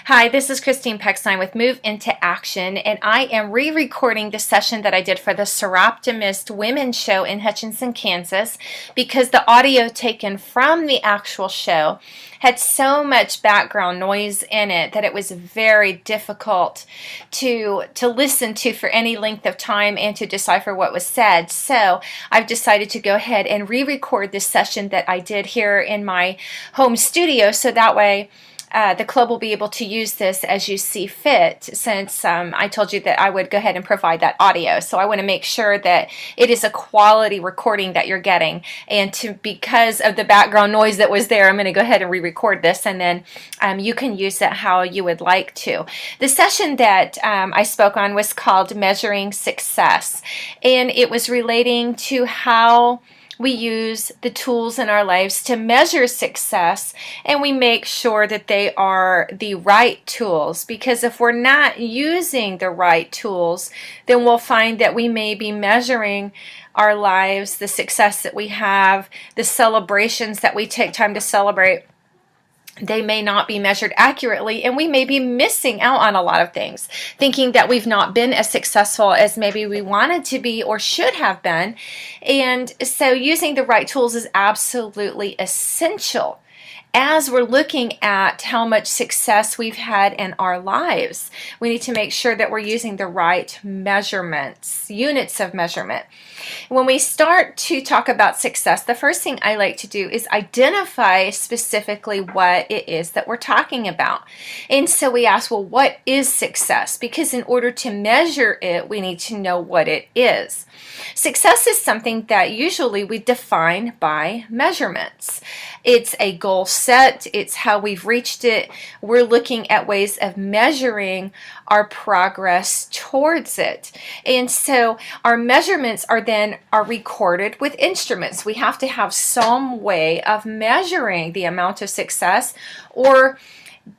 Hi, this is Pechstein with Move Into Action, and I am re-recording the session that I did for the Soroptimist Women's Show in Hutchinson, Kansas, because the audio taken from the actual show had so much background noise in it that it was very difficult to listen to for any length of time and to decipher what was said. So I've decided to go ahead and re-record this session that I did here in my home studio, so that way the club will be able to use this as you see fit, since I told you that I would go ahead and provide that audio. So I want to make sure that it is a quality recording that you're getting. And because of the background noise that was there, I'm going to go ahead and re-record this, and then you can use it how you would like to. The session that I spoke on was called Measuring Success, and it was relating to how we use the tools in our lives to measure success, and we make sure that they are the right tools, because if we're not using the right tools, then we'll find that we may be measuring our lives, the success that we have, the celebrations that we take time to celebrate. They may not be measured accurately, and we may be missing out on a lot of things, thinking that we've not been as successful as maybe we wanted to be or should have been. And so using the right tools is absolutely essential as we're looking at how much success we've had in our lives. We need to make sure that we're using the right measurements, units of measurement. When we start to talk about success, the first thing I like to do is identify specifically what it is that we're talking about. And so we ask, well, what is success? Because in order to measure it, we need to know what it is. Success is something that usually we define by measurements. It's a goal set. It's how we've reached it. We're looking at ways of measuring our progress towards it. And so our measurements are recorded with instruments. We have to have some way of measuring the amount of success or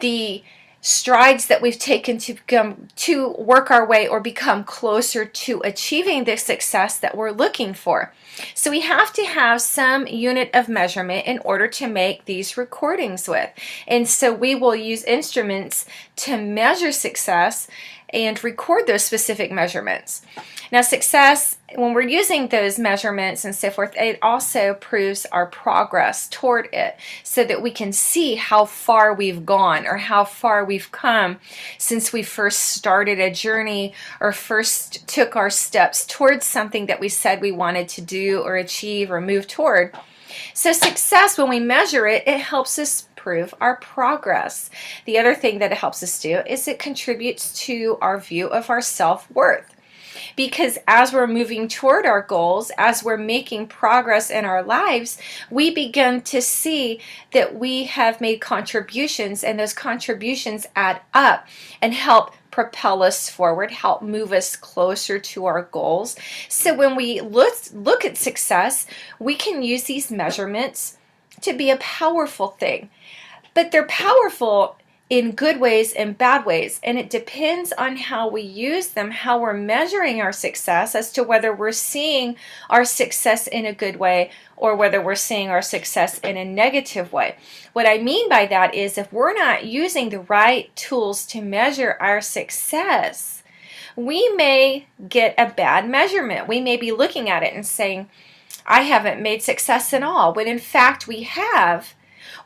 the strides that we've taken to work our way or become closer to achieving the success that we're looking for. So we have to have some unit of measurement in order to make these recordings with. And so we will use instruments to measure success and record those specific measurements. Now, success, when we're using those measurements and so forth, it also proves our progress toward it, so that we can see how far we've gone or how far we've come since we first started a journey or first took our steps towards something that we said we wanted to do or achieve or move toward. So success, when we measure it, it helps us prove our progress. The other thing that it helps us do is it contributes to our view of our self-worth. Because as we're moving toward our goals, as we're making progress in our lives, we begin to see that we have made contributions, and those contributions add up and help propel us forward, help move us closer to our goals. So when we look at success, we can use these measurements to be a powerful thing. But they're powerful in good ways and bad ways, and it depends on how we use them, how we're measuring our success, as to whether we're seeing our success in a good way or whether we're seeing our success in a negative way. What I mean by that is, if we're not using the right tools to measure our success, we may get a bad measurement. We may be looking at it and saying, I haven't made success at all, when in fact we have.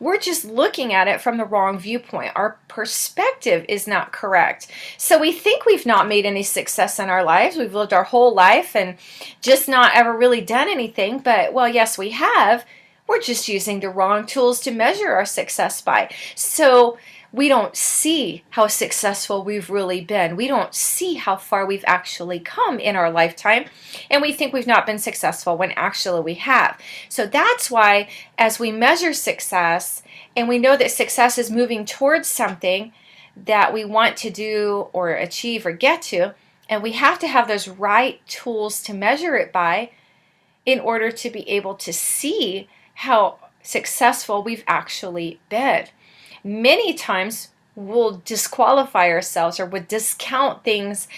We're just looking at it from the wrong viewpoint. Our perspective is not correct. So we think we've not made any success in our lives. We've lived our whole life and just not ever really done anything. But, well, yes, we have. We're just using the wrong tools to measure our success by. So we don't see how successful we've really been. We don't see how far we've actually come in our lifetime, and we think we've not been successful when actually we have. So that's why, as we measure success and we know that success is moving towards something that we want to do or achieve or get to, and we have to have those right tools to measure it by in order to be able to see how successful we've actually been. Many times we'll disqualify ourselves or would discount things,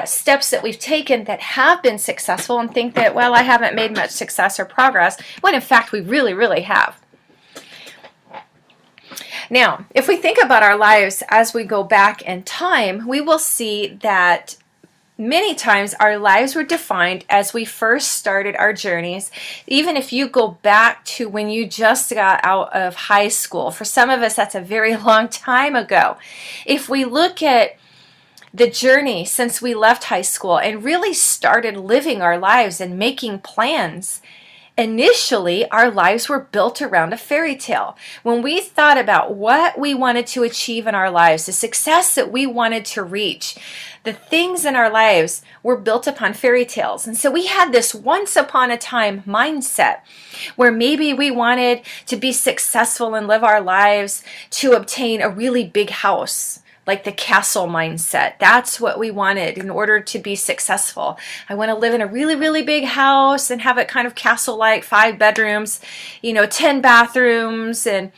steps that we've taken that have been successful, and think that, well, I haven't made much success or progress, when in fact we really, really have. Now, if we think about our lives as we go back in time, we will see that many times our lives were defined as we first started our journeys. Even if you go back to when you just got out of high school, for some of us that's a very long time ago. If we look at the journey since we left high school and really started living our lives and making plans, initially, our lives were built around a fairy tale. When we thought about what we wanted to achieve in our lives, the success that we wanted to reach, the things in our lives were built upon fairy tales. And so we had this once upon a time mindset where maybe we wanted to be successful and live our lives to obtain a really big house, like the castle mindset. That's what we wanted in order to be successful. I want to live in a really, really big house and have it kind of castle-like, 5 bedrooms, 10 bathrooms, and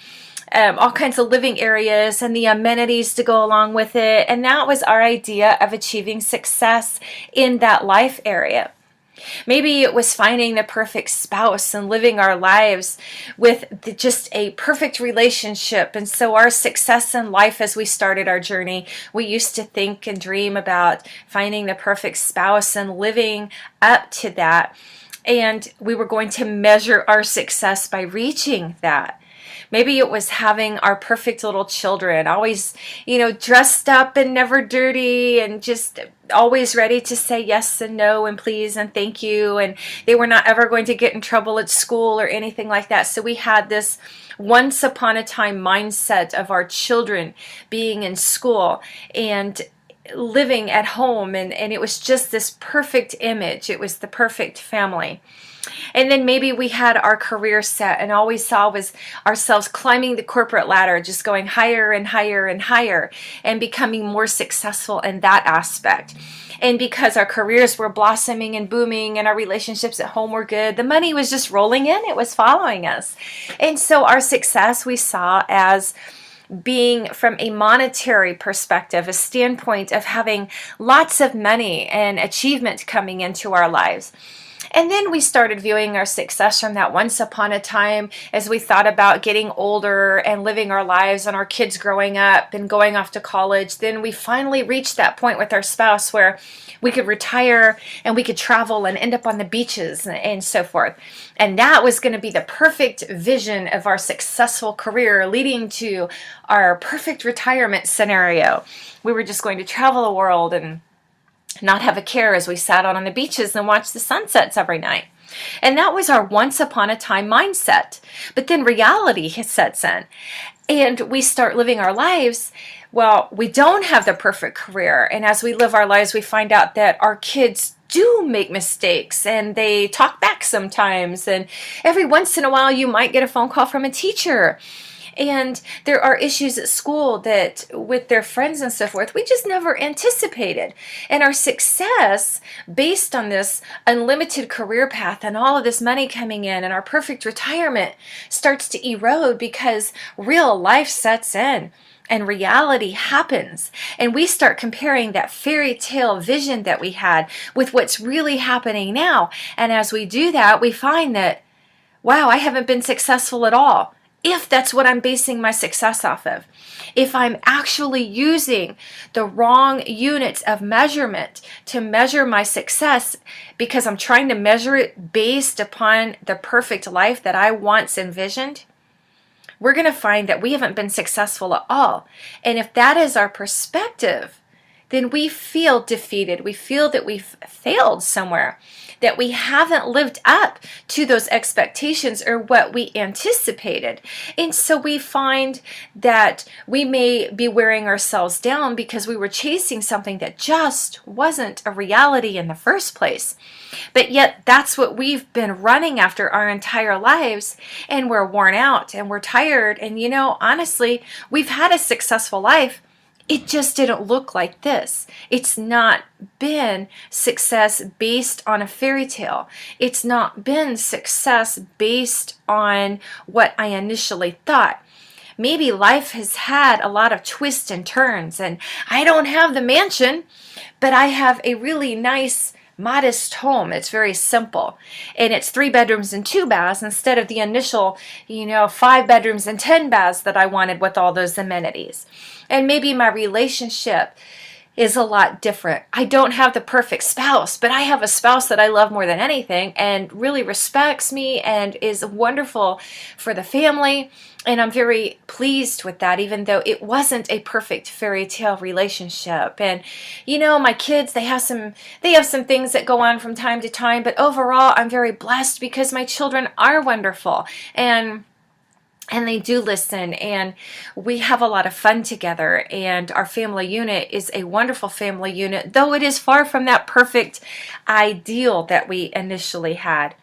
all kinds of living areas and the amenities to go along with it. And that was our idea of achieving success in that life area. Maybe it was finding the perfect spouse and living our lives with just a perfect relationship. And so our success in life as we started our journey, we used to think and dream about finding the perfect spouse and living up to that. And we were going to measure our success by reaching that. Maybe it was having our perfect little children, always, dressed up and never dirty and just always ready to say yes and no and please and thank you. And they were not ever going to get in trouble at school or anything like that. So we had this once upon a time mindset of our children being in school and living at home. And it was just this perfect image. It was the perfect family. And then maybe we had our career set and all we saw was ourselves climbing the corporate ladder, just going higher and higher and higher and becoming more successful in that aspect. And because our careers were blossoming and booming and our relationships at home were good, the money was just rolling in. It was following us. And so our success we saw as being from a monetary perspective, a standpoint of having lots of money and achievement coming into our lives. And then we started viewing our success from that once upon a time as we thought about getting older and living our lives and our kids growing up and going off to college. Then we finally reached that point with our spouse where we could retire and we could travel and end up on the beaches and so forth. And that was going to be the perfect vision of our successful career leading to our perfect retirement scenario. We were just going to travel the world and not have a care as we sat on the beaches and watched the sunsets every night. And that was our once upon a time mindset. But then reality sets in and we start living our lives. Well, we don't have the perfect career. And as we live our lives, we find out that our kids do make mistakes and they talk back sometimes. And every once in a while, you might get a phone call from a teacher. And there are issues at school that with their friends and so forth, we just never anticipated. And our success based on this unlimited career path and all of this money coming in and our perfect retirement starts to erode because real life sets in. And reality happens. And we start comparing that fairy tale vision that we had with what's really happening now. And as we do that, we find that, wow, I haven't been successful at all. If that's what I'm basing my success off of. If I'm actually using the wrong units of measurement to measure my success because I'm trying to measure it based upon the perfect life that I once envisioned, we're going to find that we haven't been successful at all. And if that is our perspective, then we feel defeated. We feel that we've failed somewhere, that we haven't lived up to those expectations or what we anticipated. And so we find that we may be wearing ourselves down because we were chasing something that just wasn't a reality in the first place. But yet that's what we've been running after our entire lives, and we're worn out and we're tired. And honestly, we've had a successful life. It just didn't look like this. It's not been success based on a fairy tale. It's not been success based on what I initially thought. Maybe life has had a lot of twists and turns, and I don't have the mansion, but I have a really nice modest home. It's very simple. And it's 3 bedrooms and 2 baths instead of the initial, 5 bedrooms and 10 baths that I wanted with all those amenities. And maybe my relationship is a lot different. I don't have the perfect spouse, but I have a spouse that I love more than anything and really respects me and is wonderful for the family. And I'm very pleased with that, even though it wasn't a perfect fairy tale relationship. And my kids, they have some things that go on from time to time, but overall I'm very blessed because my children are wonderful. And they do listen, and we have a lot of fun together, and our family unit is a wonderful family unit, though it is far from that perfect ideal that we initially had.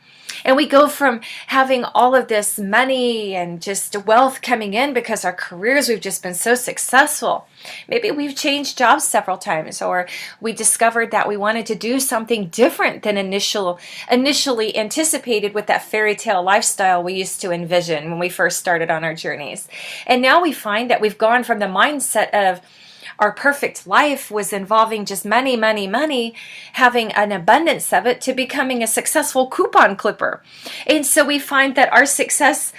And we go from having all of this money and just wealth coming in because our careers, we've just been so successful. Maybe we've changed jobs several times, or we discovered that we wanted to do something different than initially anticipated with that fairy tale lifestyle we used to envision when we first started on our journeys. And now we find that we've gone from the mindset of our perfect life was involving just money, money, money, having an abundance of it, to becoming a successful coupon clipper. And so we find that our success,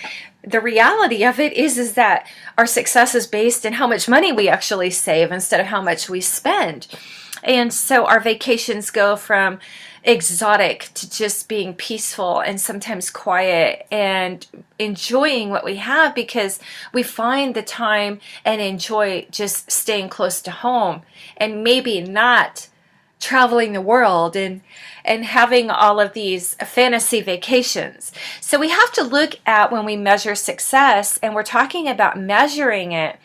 the reality of it is that our success is based in how much money we actually save instead of how much we spend. And so our vacations go from exotic to just being peaceful and sometimes quiet and enjoying what we have because we find the time and enjoy just staying close to home and maybe not traveling the world and having all of these fantasy vacations. So we have to look at when we measure success, and we're talking about measuring it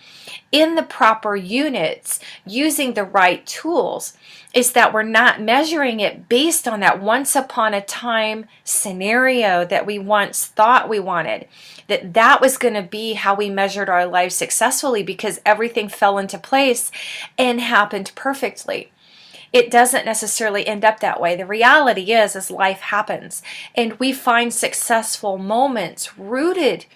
in the proper units using the right tools, is that we're not measuring it based on that once upon a time scenario that we once thought we wanted, that was going to be how we measured our lives successfully because everything fell into place and happened perfectly. It doesn't necessarily end up that way. The reality is, as life happens, and we find successful moments rooted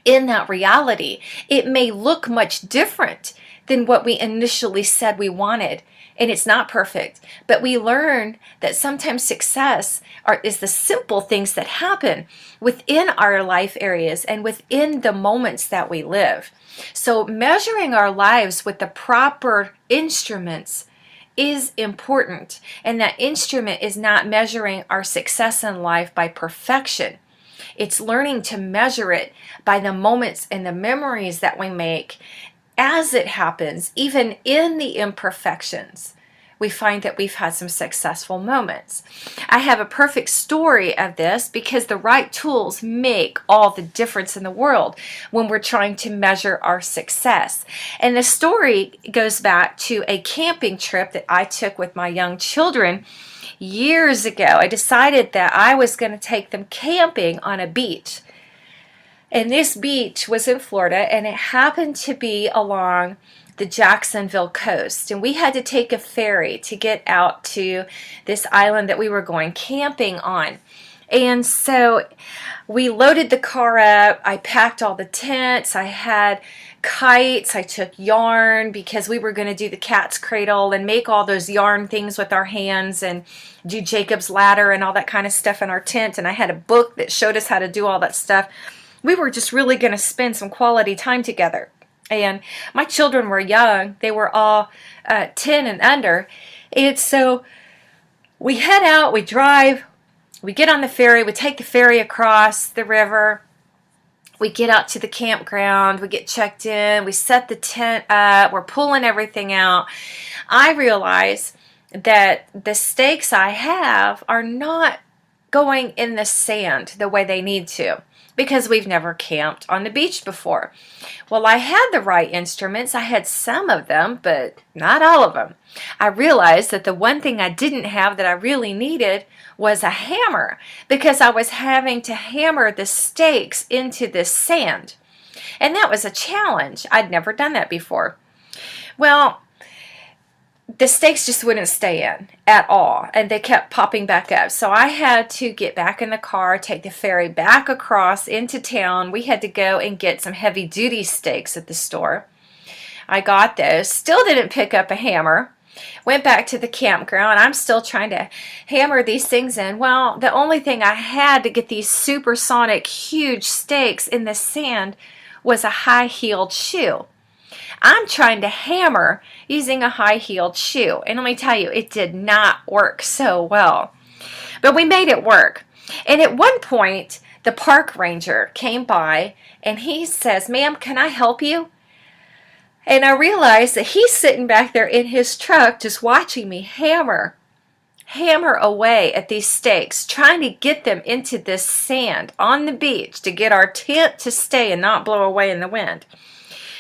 in that reality, it may look much different than what we initially said we wanted. And it's not perfect, but we learn that sometimes success is the simple things that happen within our life areas and within the moments that we live. So measuring our lives with the proper instruments is important, and that instrument is not measuring our success in life by perfection. It's learning to measure it by the moments and the memories that we make as it happens, even in the imperfections. We find that we've had some successful moments. I have a perfect story of this because the right tools make all the difference in the world when we're trying to measure our success. And the story goes back to a camping trip that I took with my young children years ago. I decided that I was going to take them camping on a beach. And this beach was in Florida, and it happened to be along the Jacksonville coast. And we had to take a ferry to get out to this island that we were going camping on. And so we loaded the car up. I packed all the tents. I had kites. I took yarn because we were going to do the cat's cradle and make all those yarn things with our hands and do Jacob's ladder and all that kind of stuff in our tent. And I had a book that showed us how to do all that stuff. We were just really going to spend some quality time together. And my children were young. They were all 10 and under. And so we head out, we drive, we get on the ferry, we take the ferry across the river. We get out to the campground, we get checked in, we set the tent up, we're pulling everything out. I realize that the stakes I have are not going in the sand the way they need to, because we've never camped on the beach before. Well, I had the right instruments. I had some of them, but not all of them. I realized that the one thing I didn't have that I really needed was a hammer, because I was having to hammer the stakes into this sand. And that was a challenge. I'd never done that before. Well, the stakes just wouldn't stay in at all, and they kept popping back up. So I had to get back in the car, take the ferry back across into town. We had to go and get some heavy-duty stakes at the store. I got those, still didn't pick up a hammer, Went back to the campground. I'm still trying to hammer these things in. Well, the only thing I had to get these supersonic huge stakes in the sand was a high-heeled shoe. I'm trying to hammer using a high-heeled shoe. And let me tell you, it did not work so well. But we made it work. And at one point, the park ranger came by and he says, "Ma'am, can I help you?" And I realized that he's sitting back there in his truck just watching me hammer away at these stakes, trying to get them into this sand on the beach to get our tent to stay and not blow away in the wind.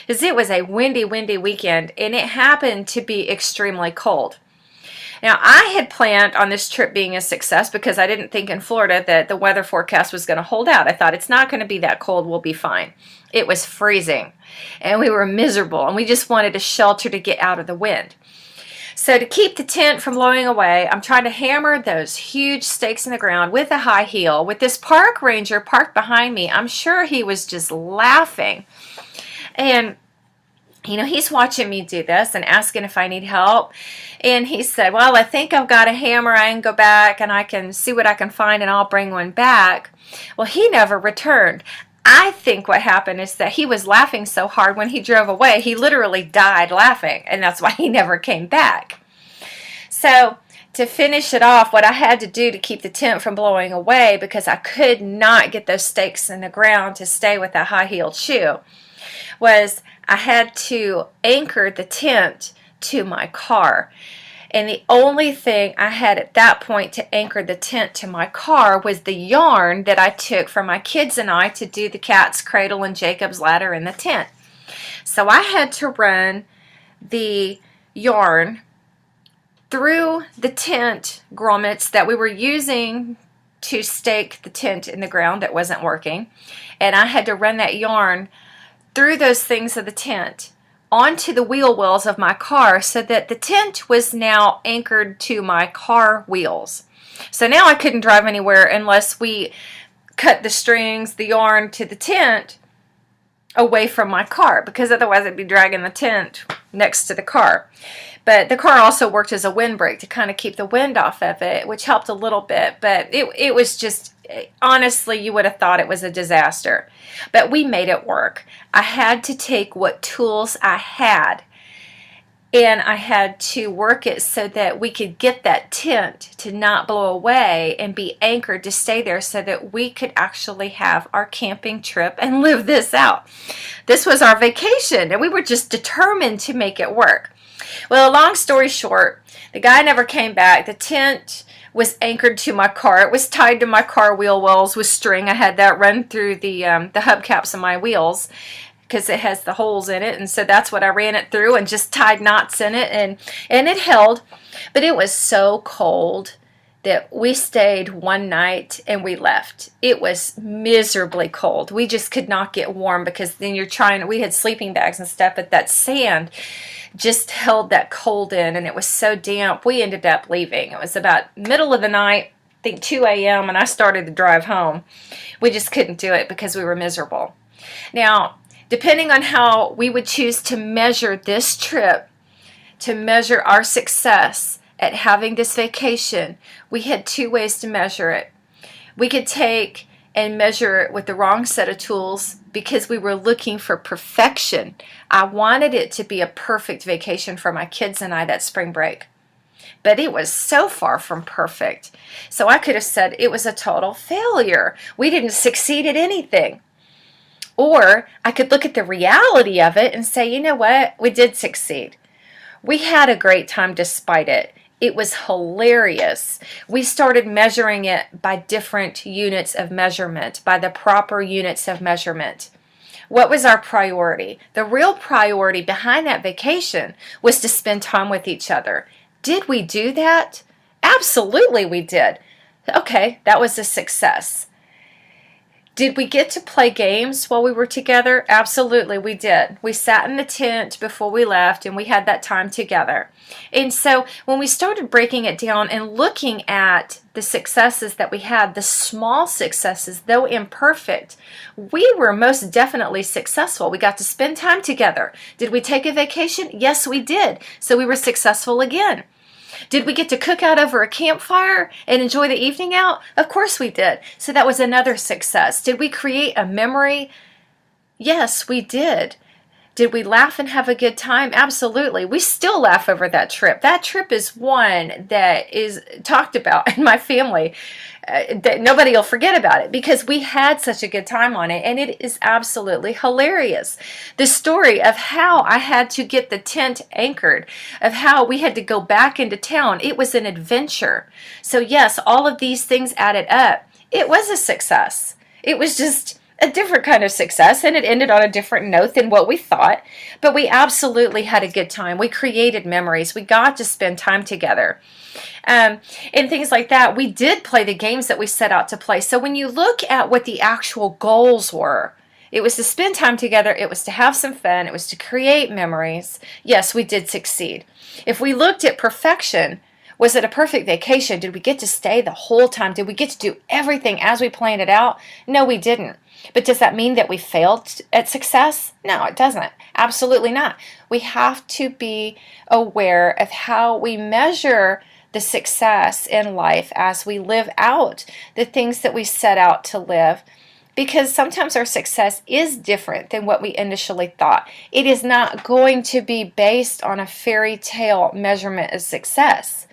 Because it was a windy weekend, and it happened to be extremely cold. Now, I had planned on this trip being a success because I didn't think in Florida that the weather forecast was going to hold out. I thought it's not going to be that cold. We'll be fine. It was freezing, and we were miserable, and we just wanted a shelter to get out of the wind. So to keep the tent from blowing away, I'm trying to hammer those huge stakes in the ground with a high heel. With this park ranger parked behind me, I'm sure he was just laughing. And he's watching me do this and asking if I need help. And he said, "Well, I think I've got a hammer. I can go back and I can see what I can find and I'll bring one back." Well, he never returned. I think what happened is that he was laughing so hard when he drove away, he literally died laughing, and that's why he never came back. So to finish it off, what I had to do to keep the tent from blowing away, because I could not get those stakes in the ground to stay with a high-heeled shoe, was I had to anchor the tent to my car. And the only thing I had at that point to anchor the tent to my car was the yarn that I took for my kids and I to do the cat's cradle and Jacob's ladder in the tent. So I had to run the yarn through the tent grommets that we were using to stake the tent in the ground that wasn't working. And I had to run that yarn through those things of the tent onto the wheel wells of my car so that the tent was now anchored to my car wheels. So now I couldn't drive anywhere unless we cut the strings, the yarn to the tent away from my car, because otherwise I'd be dragging the tent next to the car. But the car also worked as a windbreak to kind of keep the wind off of it, which helped a little bit. But it was just, honestly, you would have thought it was a disaster. But we made it work. I had to take what tools I had, and I had to work it so that we could get that tent to not blow away and be anchored to stay there so that we could actually have our camping trip and live this out. This was our vacation, and we were just determined to make it work. Well, long story short, the guy never came back. The tent was anchored to my car. It was tied to my car wheel wells with string. I had that run through the hubcaps of my wheels because it has the holes in it, and so that's what I ran it through and just tied knots in it, and it held. But it was so cold that we stayed one night and we left. It was miserably cold. We just could not get warm because then we had sleeping bags and stuff, but that sand just held that cold in, and it was so damp. We ended up leaving. It was about middle of the night, I think 2 a.m., and I started to drive home. We just couldn't do it because we were miserable. Now, depending on how we would choose to measure this trip, to measure our success at having this vacation, we had two ways to measure it. We could take and measure it with the wrong set of tools because we were looking for perfection. I wanted it to be a perfect vacation for my kids and I that spring break. But it was so far from perfect. So I could have said it was a total failure. We didn't succeed at anything. Or I could look at the reality of it and say, you know what? We did succeed. We had a great time despite it. It was hilarious. We started measuring it by different units of measurement, by the proper units of measurement. What was our priority? The real priority behind that vacation was to spend time with each other. Did we do that? Absolutely we did. Okay, that was a success. Did we get to play games while we were together? Absolutely, we did. We sat in the tent before we left and we had that time together. And so when we started breaking it down and looking at the successes that we had, the small successes, though imperfect, we were most definitely successful. We got to spend time together. Did we take a vacation? Yes, we did. So we were successful again. Did we get to cook out over a campfire and enjoy the evening out? Of course we did. So that was another success. Did we create a memory? Yes, we did. Did we laugh and have a good time? Absolutely. We still laugh over that trip. That trip is one that is talked about in my family. That nobody will forget about it because we had such a good time on it, and it is absolutely hilarious. The story of how I had to get the tent anchored, of how we had to go back into town, it was an adventure. So yes, all of these things added up. It was a success. It was just a different kind of success, and it ended on a different note than what we thought, but we absolutely had a good time. We created memories. We got to spend time together. And things like that. We did play the games that we set out to play. So when you look at what the actual goals were, it was to spend time together, it was to have some fun, it was to create memories. Yes, we did succeed. If we looked at perfection, was it a perfect vacation? Did we get to stay the whole time? Did we get to do everything as we planned it out? No, we didn't. But does that mean that we failed at success? No, it doesn't. Absolutely not. We have to be aware of how we measure the success in life as we live out the things that we set out to live, because sometimes our success is different than what we initially thought. It is not going to be based on a fairy tale measurement of success.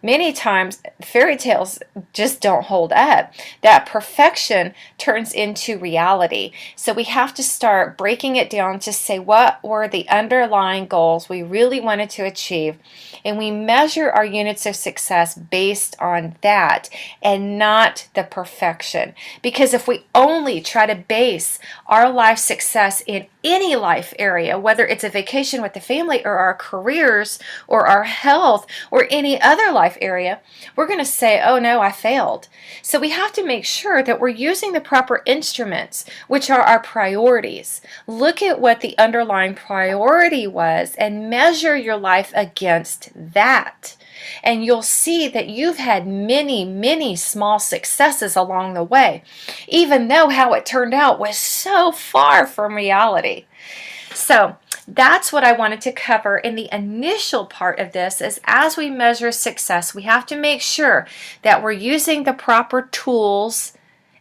Many times, fairy tales just don't hold up. That perfection turns into reality. So we have to start breaking it down to say what were the underlying goals we really wanted to achieve. And we measure our units of success based on that and not the perfection. Because if we only try to base our life success in any life area, whether it's a vacation with the family or our careers or our health or any other life area, we're going to say, oh no, I failed. So we have to make sure that we're using the proper instruments, which are our priorities. Look at what the underlying priority was and measure your life against that. And you'll see that you've had many, many small successes along the way, even though how it turned out was so far from reality. So that's what I wanted to cover in the initial part of this, is as we measure success, we have to make sure that we're using the proper tools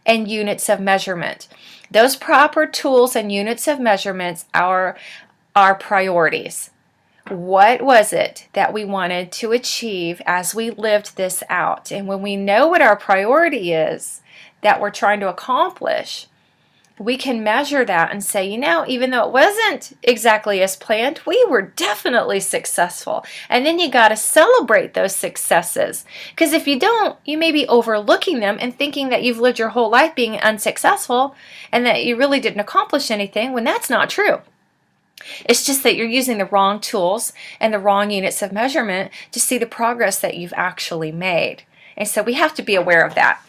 and units of measurement. Those proper tools and units of measurements are our priorities. What was it that we wanted to achieve as we lived this out? And when we know what our priority is that we're trying to accomplish, we can measure that and say, you know, even though it wasn't exactly as planned, we were definitely successful. And then you got to celebrate those successes. Because if you don't, you may be overlooking them and thinking that you've lived your whole life being unsuccessful and that you really didn't accomplish anything, when that's not true. It's just that you're using the wrong tools and the wrong units of measurement to see the progress that you've actually made. And so we have to be aware of that.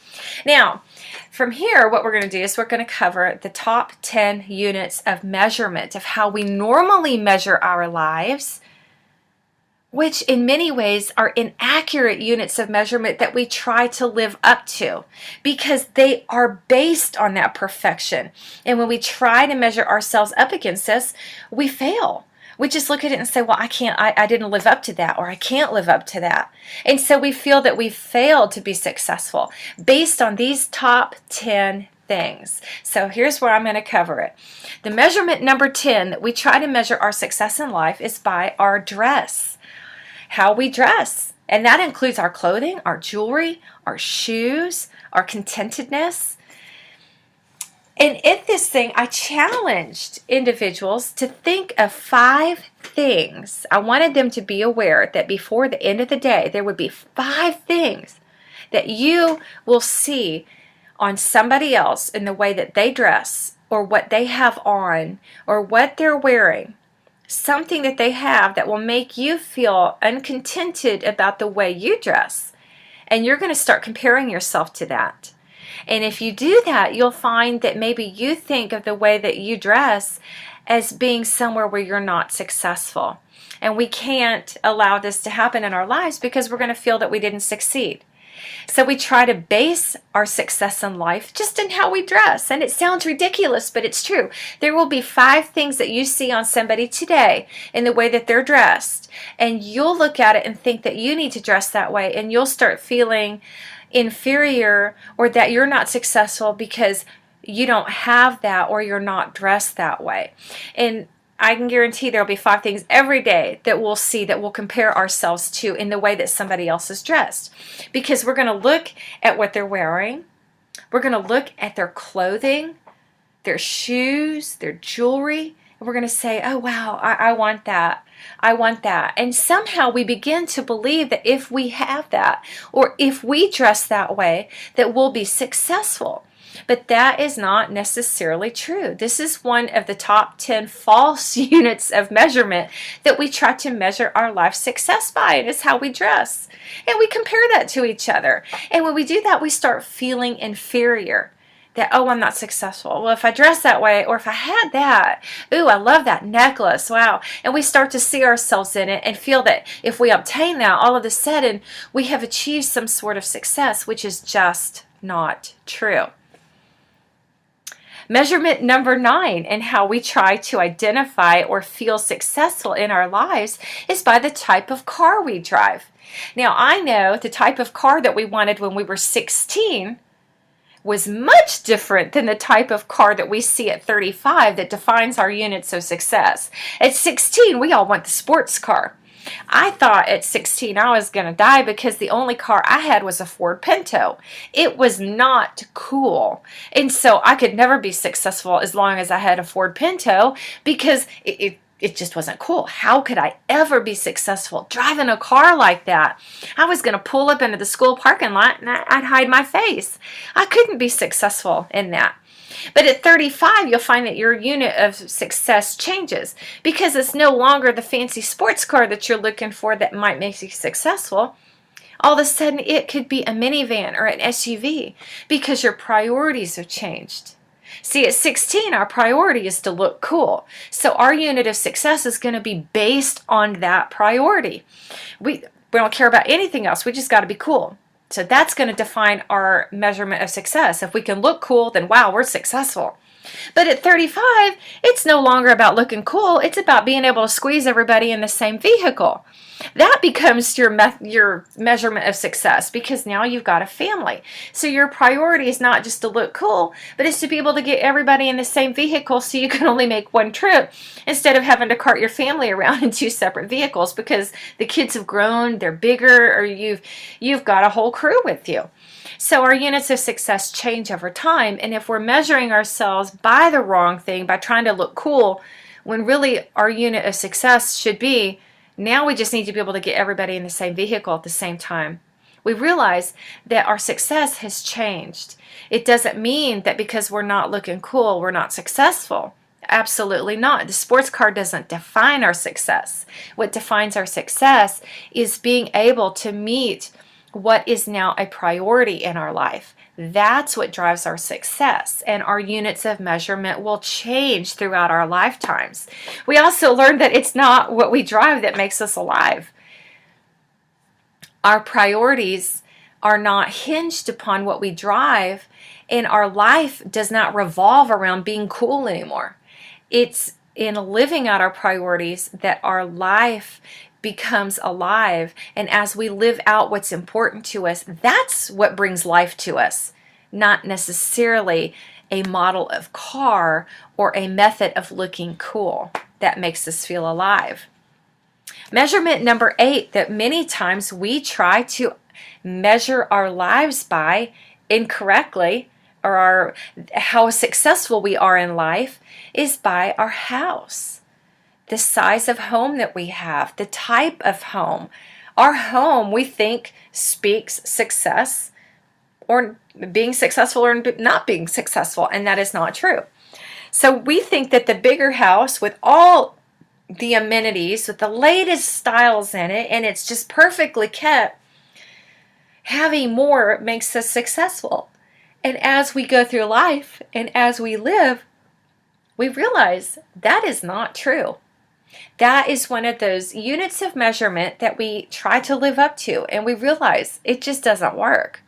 Now, from here, what we're going to do is we're going to cover the top 10 units of measurement of how we normally measure our lives, which in many ways are inaccurate units of measurement that we try to live up to because they are based on that perfection. And when we try to measure ourselves up against this, we fail. We just look at it and say, well, I didn't live up to that, or I can't live up to that. And so we feel that we failed to be successful based on these top 10 things. So here's where I'm going to cover it. The measurement number 10 that we try to measure our success in life is by our dress. How we dress. And that includes our clothing, our jewelry, our shoes, our contentedness. And in this thing, I challenged individuals to think of 5 things. I wanted them to be aware that before the end of the day, there would be 5 things that you will see on somebody else in the way that they dress, or what they have on, or what they're wearing. Something that they have that will make you feel uncontented about the way you dress. And you're going to start comparing yourself to that. And if you do that, you'll find that maybe you think of the way that you dress as being somewhere where you're not successful. And we can't allow this to happen in our lives because we're going to feel that we didn't succeed. So we try to base our success in life just in how we dress. And it sounds ridiculous, but it's true. There will be 5 things that you see on somebody today in the way that they're dressed. And you'll look at it and think that you need to dress that way. And you'll start feeling inferior or that you're not successful because you don't have that or you're not dressed that way. And I can guarantee there'll be 5 things every day that we'll see that we'll compare ourselves to in the way that somebody else is dressed. Because we're going to look at what they're wearing. We're going to look at their clothing, their shoes, their jewelry. And we're going to say, oh, wow, I want that. I want that. And somehow we begin to believe that if we have that or if we dress that way, that we'll be successful. But that is not necessarily true. This is one of the top 10 false units of measurement that we try to measure our life success by, and it's how we dress. And we compare that to each other. And when we do that, we start feeling inferior. That, oh, I'm not successful. Well, if I dress that way, or if I had that, ooh, I love that necklace, wow. And we start to see ourselves in it and feel that if we obtain that, all of a sudden, we have achieved some sort of success, which is just not true. Measurement number 9 and how we try to identify or feel successful in our lives is by the type of car we drive. Now, I know the type of car that we wanted when we were 16 was much different than the type of car that we see at 35 that defines our units of success. At 16, we all want the sports car. I thought at 16 I was going to die because the only car I had was a Ford Pinto. It was not cool. And so I could never be successful as long as I had a Ford Pinto because it just wasn't cool. How could I ever be successful driving a car like that? I was going to pull up into the school parking lot and I'd hide my face. I couldn't be successful in that. But at 35, you'll find that your unit of success changes because it's no longer the fancy sports car that you're looking for that might make you successful. All of a sudden, it could be a minivan or an SUV because your priorities have changed. See, at 16, our priority is to look cool. So our unit of success is going to be based on that priority. We don't care about anything else. We just got to be cool. So that's going to define our measurement of success. If we can look cool, then wow, we're successful. But at 35, it's no longer about looking cool. It's about being able to squeeze everybody in the same vehicle. That becomes your measurement of success because now you've got a family. So your priority is not just to look cool, but it's to be able to get everybody in the same vehicle so you can only make one trip instead of having to cart your family around in 2 separate vehicles because the kids have grown, they're bigger, or you've got a whole crew with you. So our units of success change over time, and if we're measuring ourselves by the wrong thing, by trying to look cool, when really our unit of success should be, now we just need to be able to get everybody in the same vehicle at the same time. We realize that our success has changed. It doesn't mean that because we're not looking cool, we're not successful. Absolutely not. The sports car doesn't define our success. What defines our success is being able to meet what is now a priority in our life. That's what drives our success, and our units of measurement will change throughout our lifetimes. We also learned that it's not what we drive that makes us alive. Our priorities are not hinged upon what we drive, and our life does not revolve around being cool anymore. It's in living out our priorities that our life becomes alive, and as we live out what's important to us, that's what brings life to us, not necessarily a model of car or a method of looking cool that makes us feel alive. Measurement number 8 that many times we try to measure our lives by incorrectly, or how successful we are in life, is by our house. The size of home that we have, the type of home. Our home, we think, speaks success or being successful or not being successful, and that is not true. So we think that the bigger house with all the amenities, with the latest styles in it, and it's just perfectly kept, having more makes us successful. And as we go through life and as we live, we realize that is not true. That is one of those units of measurement that we try to live up to, and we realize it just doesn't work.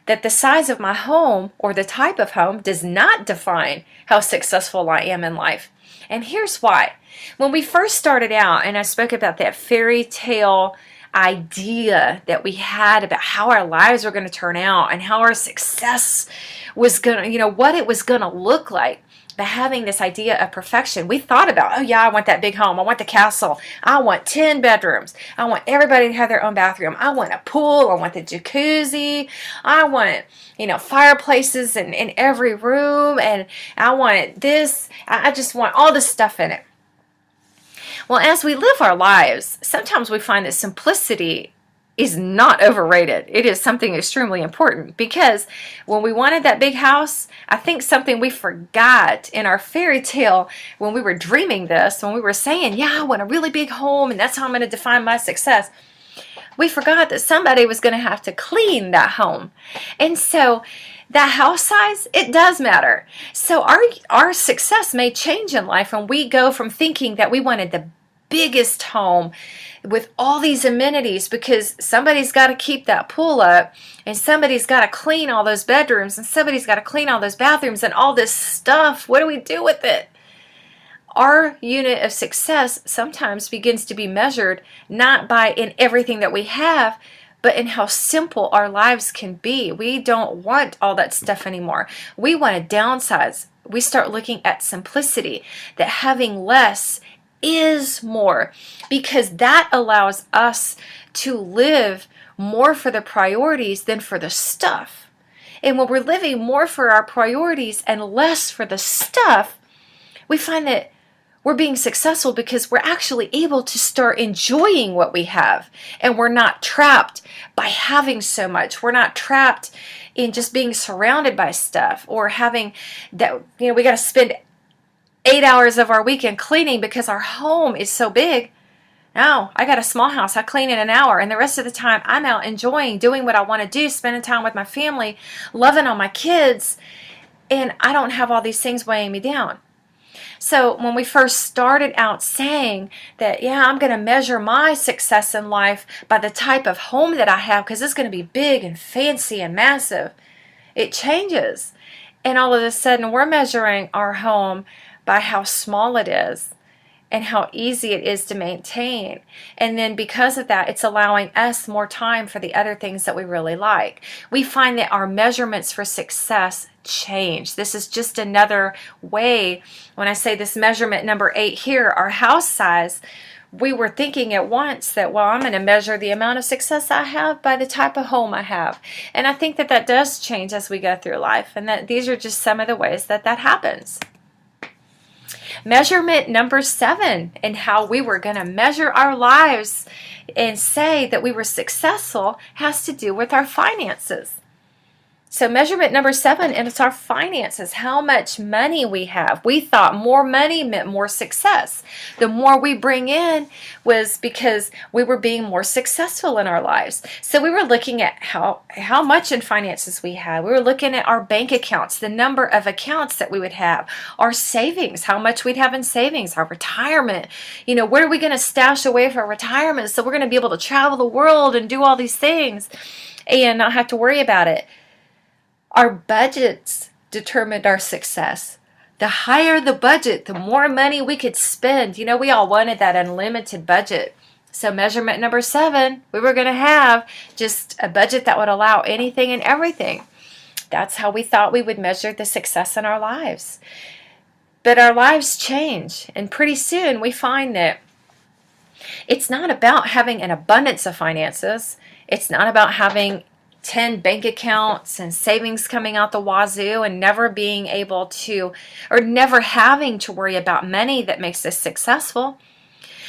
That the size of my home or the type of home does not define how successful I am in life. And here's why. When we first started out, and I spoke about that fairy tale idea that we had about how our lives were going to turn out and how our success was going to, what it was going to look like. But having this idea of perfection, we thought about, oh yeah, I want that big home. I want the castle. I want 10 bedrooms. I want everybody to have their own bathroom. I want a pool. I want the jacuzzi. I want, fireplaces in every room. And I want this. I just want all this stuff in it. Well, as we live our lives, sometimes we find that simplicity is not overrated. It is something extremely important, because when we wanted that big house, I think something we forgot in our fairy tale when we were dreaming this, when we were saying, yeah, I want a really big home and that's how I'm going to define my success, we forgot that somebody was going to have to clean that home. And so that house size, it does matter. So our success may change in life when we go from thinking that we wanted the biggest home with all these amenities because somebody's got to keep that pool up and somebody's got to clean all those bedrooms and somebody's got to clean all those bathrooms and all this stuff. What do we do with it? Our unit of success sometimes begins to be measured not by in everything that we have, but in how simple our lives can be. We don't want all that stuff anymore. We want to downsize. We start looking at simplicity, that having less is more, because that allows us to live more for the priorities than for the stuff. And when we're living more for our priorities and less for the stuff, we find that we're being successful because we're actually able to start enjoying what we have, and we're not trapped by having so much. We're not trapped in just being surrounded by stuff or having that, we got to spend 8 hours of our weekend cleaning because our home is so big. No, I got a small house. I clean in an hour, and the rest of the time I'm out enjoying, doing what I want to do, spending time with my family, loving on my kids, and I don't have all these things weighing me down. So when we first started out saying that, yeah, I'm going to measure my success in life by the type of home that I have because it's going to be big and fancy and massive, it changes. And all of a sudden we're measuring our home by how small it is and how easy it is to maintain. And then because of that, it's allowing us more time for the other things that we really like. We find that our measurements for success change. This is just another way. When I say this measurement number 8 here, our house size, we were thinking at once that, well, I'm going to measure the amount of success I have by the type of home I have. And I think that does change as we go through life, and that these are just some of the ways that happens. Measurement number 7, and how we were going to measure our lives and say that we were successful, has to do with our finances. So measurement number 7, and it's our finances, how much money we have. We thought more money meant more success. The more we bring in was because we were being more successful in our lives. So we were looking at how much in finances we had. We were looking at our bank accounts, the number of accounts that we would have, our savings, how much we'd have in savings, our retirement. Where are we going to stash away for retirement so we're going to be able to travel the world and do all these things and not have to worry about it. Our budgets determined our success. The higher the budget, the more money we could spend. We all wanted that unlimited budget. So measurement number 7, we were going to have just a budget that would allow anything and everything. That's how we thought we would measure the success in our lives. But our lives change, and pretty soon we find that it's not about having an abundance of finances. It's not about having 10 bank accounts and savings coming out the wazoo and never being able to, or never having to worry about money that makes us successful.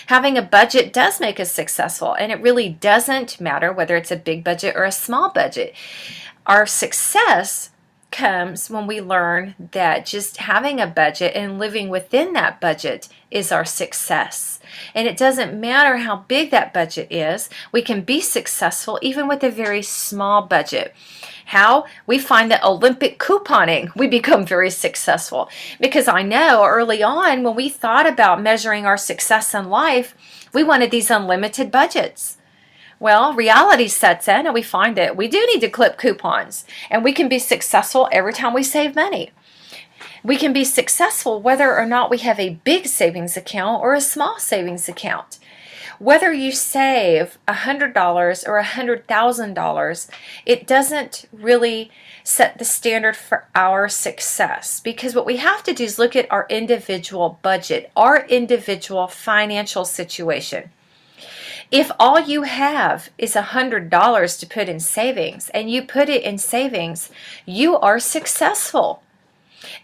Having a budget does make us successful, and it really doesn't matter whether it's a big budget or a small budget. Our success comes when we learn that just having a budget and living within that budget is our success. And it doesn't matter how big that budget is, we can be successful even with a very small budget. How? We find that Olympic couponing, we become very successful. Because I know early on when we thought about measuring our success in life, we wanted these unlimited budgets. Well, reality sets in and we find that we do need to clip coupons, and we can be successful every time we save money. We can be successful whether or not we have a big savings account or a small savings account. Whether you save $100 or $100,000, it doesn't really set the standard for our success, because what we have to do is look at our individual budget, our individual financial situation. If all you have is $100 to put in savings and you put it in savings, you are successful.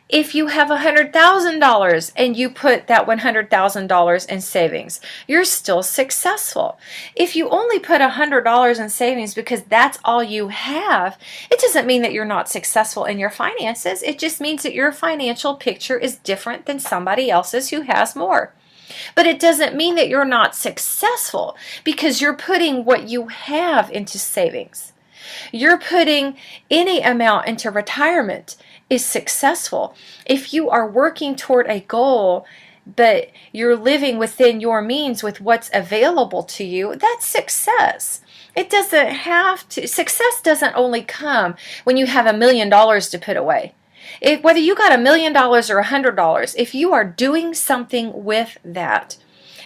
If you have $100,000 and you put that $100,000 in savings, you're still successful. If you only put $100 in savings because that's all you have, it doesn't mean that you're not successful in your finances. It just means that your financial picture is different than somebody else's who has more. But it doesn't mean that you're not successful because you're putting what you have into savings. You're putting any amount into retirement is successful. If you are working toward a goal, but you're living within your means with what's available to you, that's success. It doesn't have to. Success doesn't only come when you have $1 million to put away. Whether you got $1 million or $100, if you are doing something with that,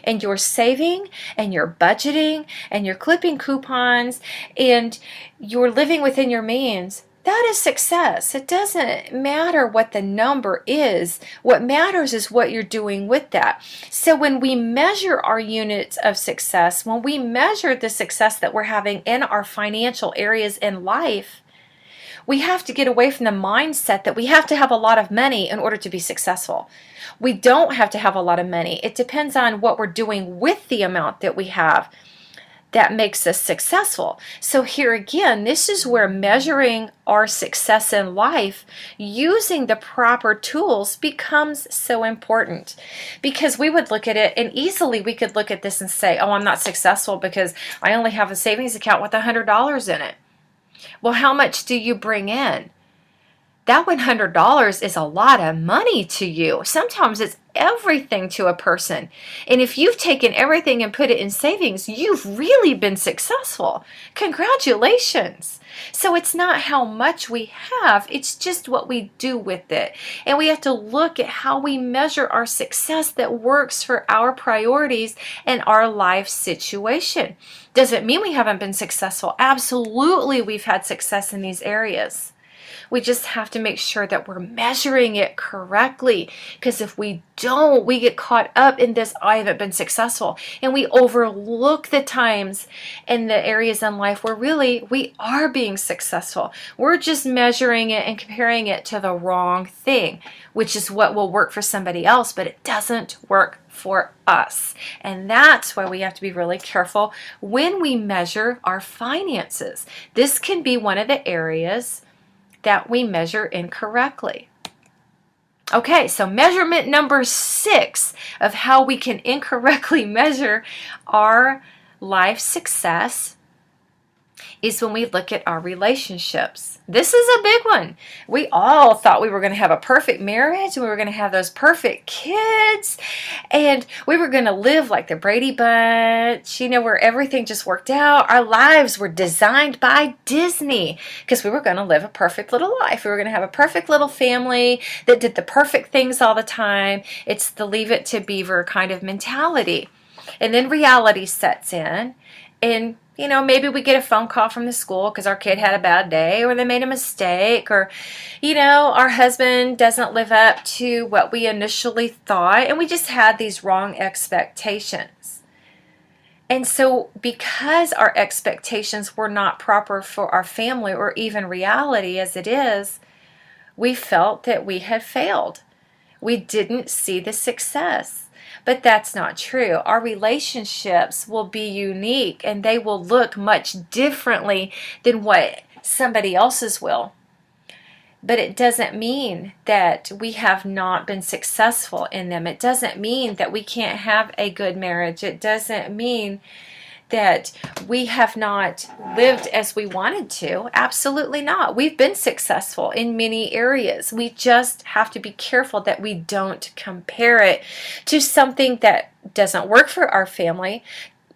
and you're saving and you're budgeting and you're clipping coupons and you're living within your means, that is success. It doesn't matter what the number is. What matters is what you're doing with that. So when we measure our units of success, when we measure the success that we're having in our financial areas in life, we have to get away from the mindset that we have to have a lot of money in order to be successful. We don't have to have a lot of money. It depends on what we're doing with the amount that we have that makes us successful. So here again, this is where measuring our success in life using the proper tools becomes so important. Because we would look at it and easily we could look at this and say, oh, I'm not successful because I only have a savings account with $100 in it. Well, how much do you bring in? That $100 is a lot of money to you. Sometimes it's everything to a person. And if you've taken everything and put it in savings, you've really been successful. Congratulations. So it's not how much we have, it's just what we do with it. And we have to look at how we measure our success that works for our priorities and our life situation. Does it mean we haven't been successful? Absolutely, we've had success in these areas. We just have to make sure that we're measuring it correctly, because if we don't, we get caught up in this, I haven't been successful, and we overlook the times and the areas in life where really we are being successful. We're just measuring it and comparing it to the wrong thing, which is what will work for somebody else, but it doesn't work for us. And that's why we have to be really careful when we measure our finances. This can be one of the areas that we measure incorrectly. Okay, so measurement number 6 of how we can incorrectly measure our life success is when we look at our relationships. This is a big one. We all thought we were going to have a perfect marriage, and we were going to have those perfect kids, and we were going to live like the Brady Bunch, where everything just worked out. Our lives were designed by Disney because we were going to live a perfect little life. We were going to have a perfect little family that did the perfect things all the time. It's the Leave It to Beaver kind of mentality. And then reality sets in, and maybe we get a phone call from the school because our kid had a bad day, or they made a mistake, or, our husband doesn't live up to what we initially thought, and we just had these wrong expectations. And so because our expectations were not proper for our family or even reality as it is, we felt that we had failed. We didn't see the success. But that's not true. Our relationships will be unique, and they will look much differently than what somebody else's will. But it doesn't mean that we have not been successful in them. It doesn't mean that we can't have a good marriage. It doesn't mean that we have not lived as we wanted to. Absolutely not. We've been successful in many areas. We just have to be careful that we don't compare it to something that doesn't work for our family,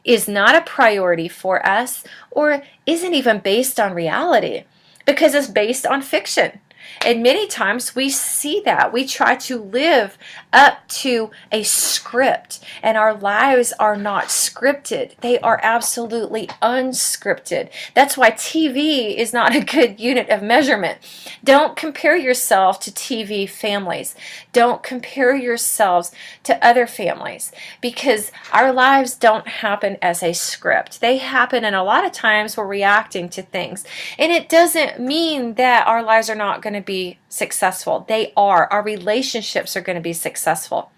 is not a priority for us, or isn't even based on reality, because it's based on fiction. And many times we see that. We try to live up to a script, and our lives are not scripted. They are absolutely unscripted. That's why TV is not a good unit of measurement. Don't compare yourself to TV families. Don't compare yourselves to other families, because our lives don't happen as a script. They happen, and a lot of times we're reacting to things. And it doesn't mean that our lives are not going to be successful. They are. Our relationships are going to be successful.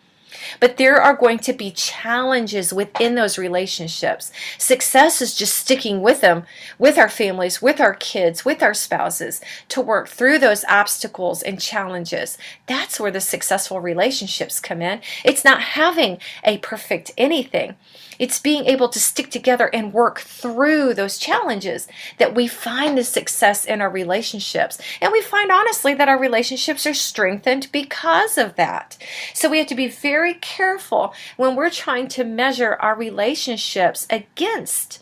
But there are going to be challenges within those relationships. Success is just sticking with them, with our families, with our kids, with our spouses, to work through those obstacles and challenges. That's where the successful relationships come in. It's not having a perfect anything. It's being able to stick together and work through those challenges that we find the success in our relationships. And we find, honestly, that our relationships are strengthened because of that. So we have to be very careful when we're trying to measure our relationships against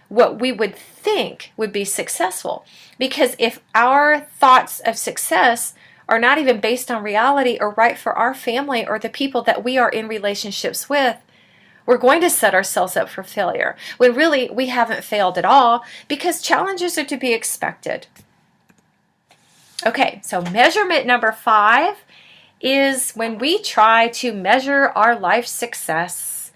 what we would think would be successful. Because if our thoughts of success are not even based on reality or right for our family or the people that we are in relationships with, we're going to set ourselves up for failure, when really we haven't failed at all, because challenges are to be expected. Okay, so measurement number 5 is when we try to measure our life success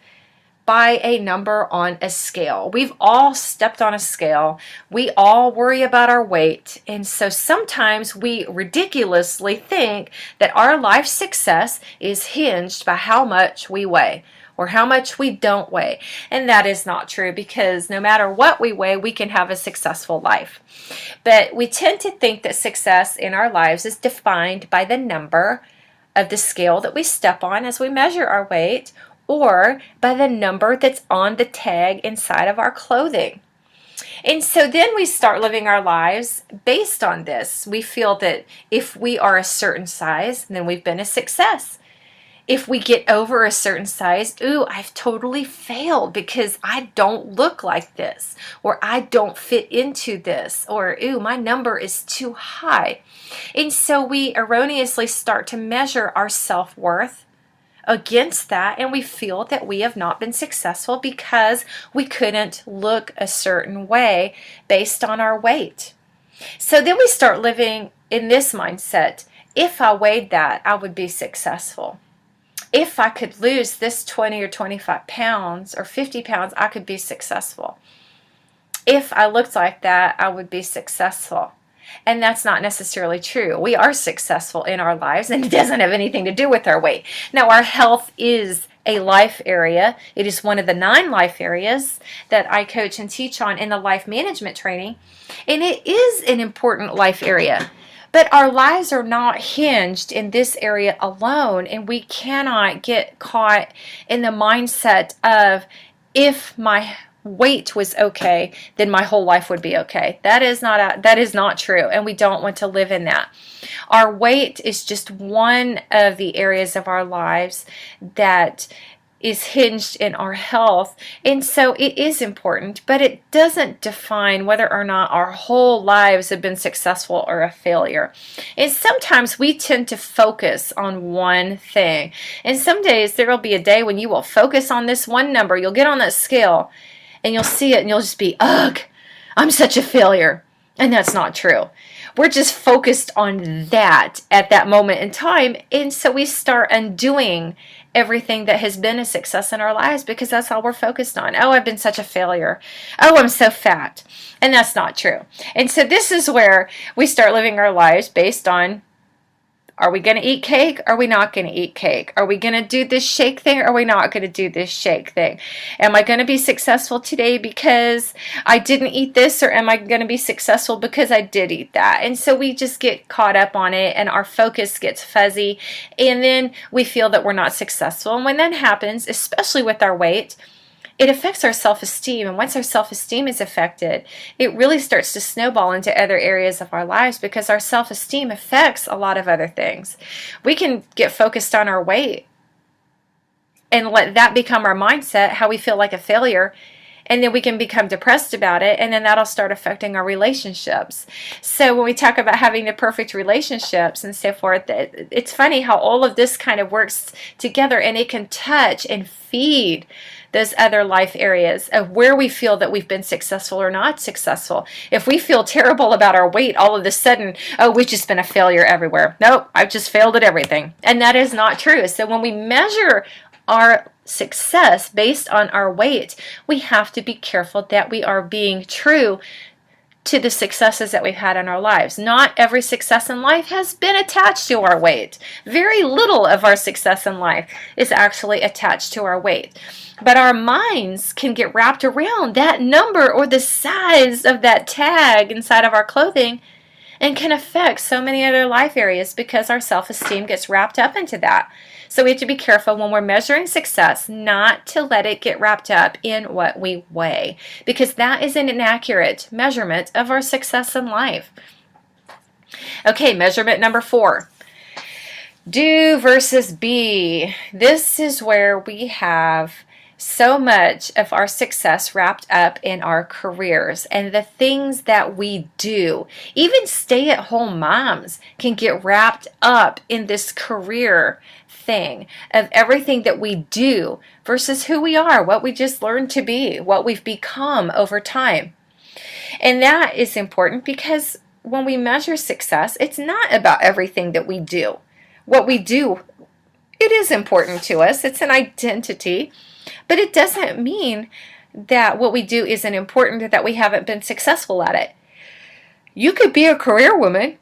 by a number on a scale. We've all stepped on a scale. We all worry about our weight. And so sometimes we ridiculously think that our life success is hinged by how much we weigh, or how much we don't weigh. And that is not true, because no matter what we weigh, we can have a successful life. But we tend to think that success in our lives is defined by the number of the scale that we step on as we measure our weight, or by the number that's on the tag inside of our clothing. And so then we start living our lives based on this. We feel that if we are a certain size, then we've been a success. If we get over a certain size, ooh, I've totally failed because I don't look like this, or I don't fit into this, or ooh, my number is too high. And so we erroneously start to measure our self-worth against that, and we feel that we have not been successful because we couldn't look a certain way based on our weight. So then we start living in this mindset: if I weighed that, I would be successful. If I could lose this 20 or 25 pounds or 50 pounds, I could be successful. If I looked like that, I would be successful. And that's not necessarily true. We are successful in our lives, and it doesn't have anything to do with our weight. Now, our health is a life area. It is one of the 9 life areas that I coach and teach on in the life management training. And it is an important life area. But our lives are not hinged in this area alone, and we cannot get caught in the mindset of, if my weight was okay, then my whole life would be okay. That is not true, and we don't want to live in that. Our weight is just one of the areas of our lives that is hinged in our health, and so it is important, but it doesn't define whether or not our whole lives have been successful or a failure. And sometimes we tend to focus on one thing, and some days there will be a day when you will focus on this one number. You'll get on that scale and you'll see it and you'll just be, ugh, I'm such a failure. And that's not true. We're just focused on that at that moment in time, and so we start undoing everything that has been a success in our lives because that's all we're focused on. Oh, I've been such a failure. Oh, I'm so fat. And that's not true. And so this is where we start living our lives based on Are we going to eat cake? Are we not going to eat cake? Are we going to do this shake thing? Or are we not going to do this shake thing? Am I going to be successful today because I didn't eat this? Or am I going to be successful because I did eat that? And so we just get caught up on it and our focus gets fuzzy. And then we feel that we're not successful. And when that happens, especially with our weight, it affects our self-esteem, and once our self-esteem is affected, it really starts to snowball into other areas of our lives because our self-esteem affects a lot of other things. We can get focused on our weight and let that become our mindset, how we feel like a failure, and then we can become depressed about it, and then that'll start affecting our relationships. So when we talk about having the perfect relationships and so forth, it's funny how all of this kind of works together, and it can touch and feed those other life areas of where we feel that we've been successful or not successful. If we feel terrible about our weight, all of a sudden, oh, we've just been a failure everywhere. Nope, I've just failed at everything. And that is not true. So when we measure our success based on our weight, we have to be careful that we are being true to the successes that we've had in our lives. Not every success in life has been attached to our weight. Very little of our success in life is actually attached to our weight. But our minds can get wrapped around that number or the size of that tag inside of our clothing and can affect so many other life areas because our self-esteem gets wrapped up into that. So we have to be careful when we're measuring success not to let it get wrapped up in what we weigh, because that is an inaccurate measurement of our success in life. Okay, measurement number 4. Do versus be. This is where we have so much of our success wrapped up in our careers and the things that we do. Even stay-at-home moms can get wrapped up in this career thing of everything that we do versus who we are, what we just learned to be, what we've become over time. And that is important because when we measure success, it's not about everything that we do. What we do, it is important to us. It's an identity. But it doesn't mean that what we do isn't important or that we haven't been successful at it. You could be a career woman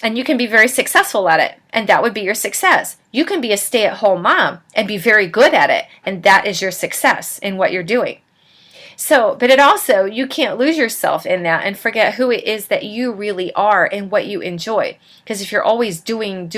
and you can be very successful at it, and that would be your success. You can be a stay-at-home mom and be very good at it, and that is your success in what you're doing. So, but it also, you can't lose yourself in that and forget who it is that you really are and what you enjoy. Because if you're always doing,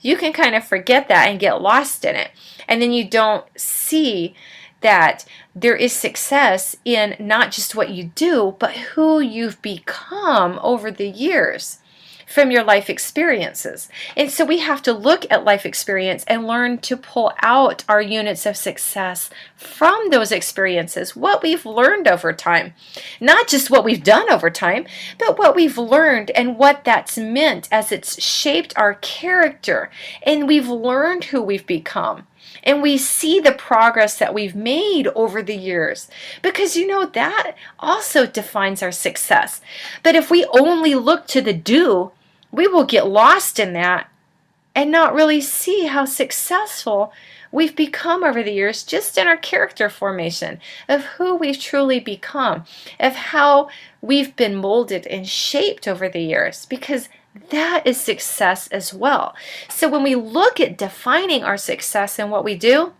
you can kind of forget that and get lost in it. And then you don't see that there is success in not just what you do, but who you've become over the years from your life experiences. And so we have to look at life experience and learn to pull out our units of success from those experiences, what we've learned over time. Not just what we've done over time, but what we've learned and what that's meant as it's shaped our character. And we've learned who we've become. And we see the progress that we've made over the years, because that also defines our success. But if we only look to the do, we will get lost in that and not really see how successful we've become over the years just in our character formation of who we've truly become, of how we've been molded and shaped over the years, because that is success as well. So when we look at defining our success and what we do,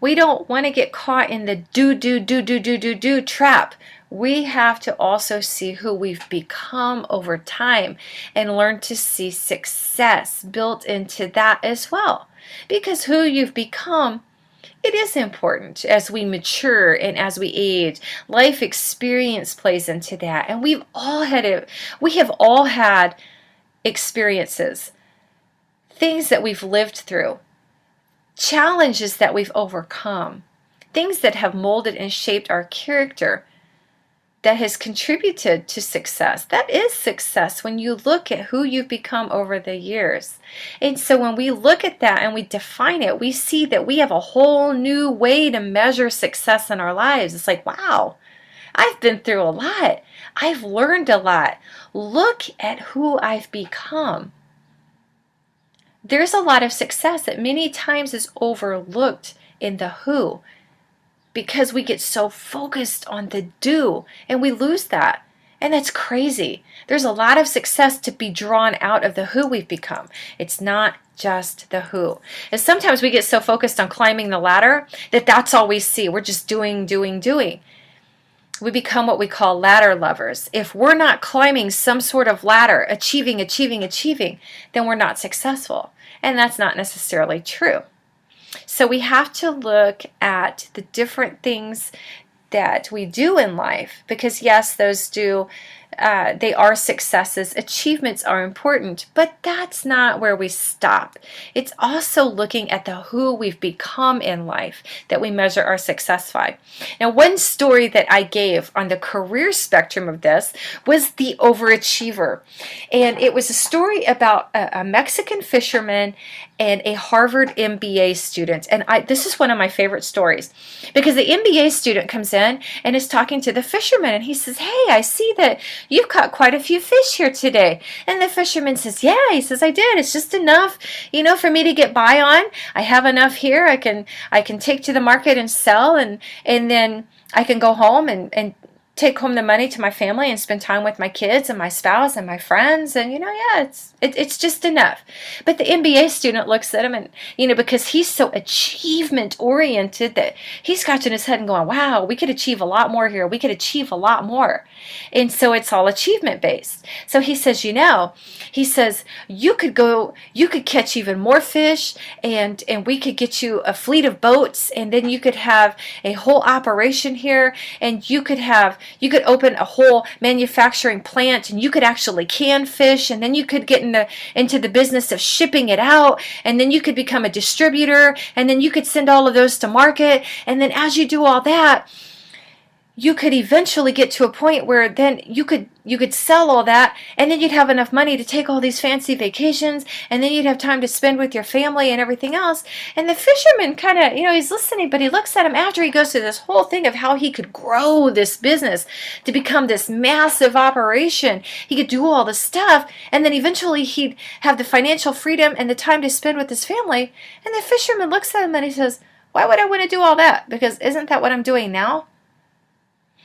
we don't want to get caught in the do trap. We have to also see who we've become over time and learn to see success built into that as well. Because who you've become, it is important as we mature and as we age. Life experience plays into that. And we have all had experiences, things that we've lived through, challenges that we've overcome, things that have molded and shaped our character that has contributed to success. That is success when you look at who you've become over the years. And so when we look at that and we define it, we see that we have a whole new way to measure success in our lives. It's like, wow, I've been through a lot. I've learned a lot. Look at who I've become. There's a lot of success that many times is overlooked in the who, because we get so focused on the do and we lose that. And that's crazy. There's a lot of success to be drawn out of the who we've become. It's not just the who. And sometimes we get so focused on climbing the ladder that that's all we see. We're just doing, doing, doing. We become what we call ladder lovers. If we're not climbing some sort of ladder, achieving, achieving, achieving, then we're not successful. And that's not necessarily true. So we have to look at the different things that we do in life, because yes, those do they are successes. Achievements are important, but that's not where we stop. It's also looking at the who we've become in life that we measure our success by. Now, one story that I gave on the career spectrum of this was the overachiever. And it was a story about a Mexican fisherman and a Harvard MBA student. And this is one of my favorite stories, because the MBA student comes in and is talking to the fisherman, and he says, "Hey, I see that you've caught quite a few fish here today." And the fisherman says, "Yeah," he says, "I did. It's just enough, for me to get by on. I have enough here. I can take to the market and sell, and then I can go home and take home the money to my family and spend time with my kids and my spouse and my friends, and yeah, it's just enough." But the MBA student looks at him, and because he's so achievement oriented, that he's scratching his head and going, "Wow, we could achieve a lot more here. We could achieve a lot more." And so it's all achievement based. So he says, "You could catch even more fish, and we could get you a fleet of boats, and then you could have a whole operation here, and you could open a whole manufacturing plant, and you could actually can fish, and then you could get into the business of shipping it out, and then you could become a distributor, and then you could send all of those to market, and then as you do all that, you could eventually get to a point where then you could sell all that, and then you'd have enough money to take all these fancy vacations, and then you'd have time to spend with your family and everything else." And the fisherman kind of, he's listening, but he looks at him after he goes through this whole thing of how he could grow this business to become this massive operation. He could do all this stuff, and then eventually he'd have the financial freedom and the time to spend with his family. And the fisherman looks at him and he says, "Why would I want to do all that? Because isn't that what I'm doing now?"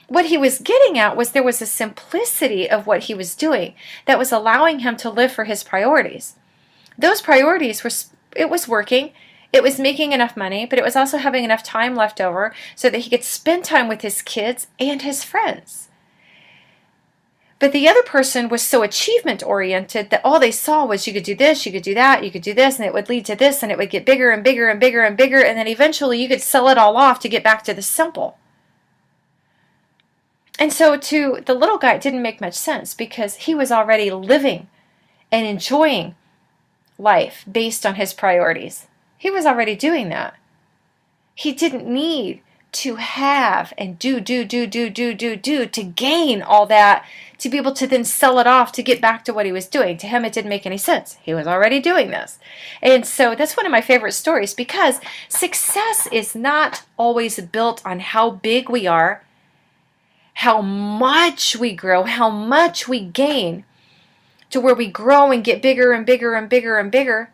What he was getting at was there was a simplicity of what he was doing that was allowing him to live for his priorities. Those priorities it was working, it was making enough money, but it was also having enough time left over so that he could spend time with his kids and his friends. But the other person was so achievement oriented that all they saw was you could do this, you could do that, you could do this, and it would lead to this, and it would get bigger and bigger and bigger and bigger, and then eventually you could sell it all off to get back to the simple. And so to the little guy, it didn't make much sense, because he was already living and enjoying life based on his priorities. He was already doing that. He didn't need to have and do to gain all that, to be able to then sell it off to get back to what he was doing. To him, it didn't make any sense. He was already doing this. And so that's one of my favorite stories, because success is not always built on how big we are, how much we grow, how much we gain, to where we grow and get bigger and bigger and bigger and bigger.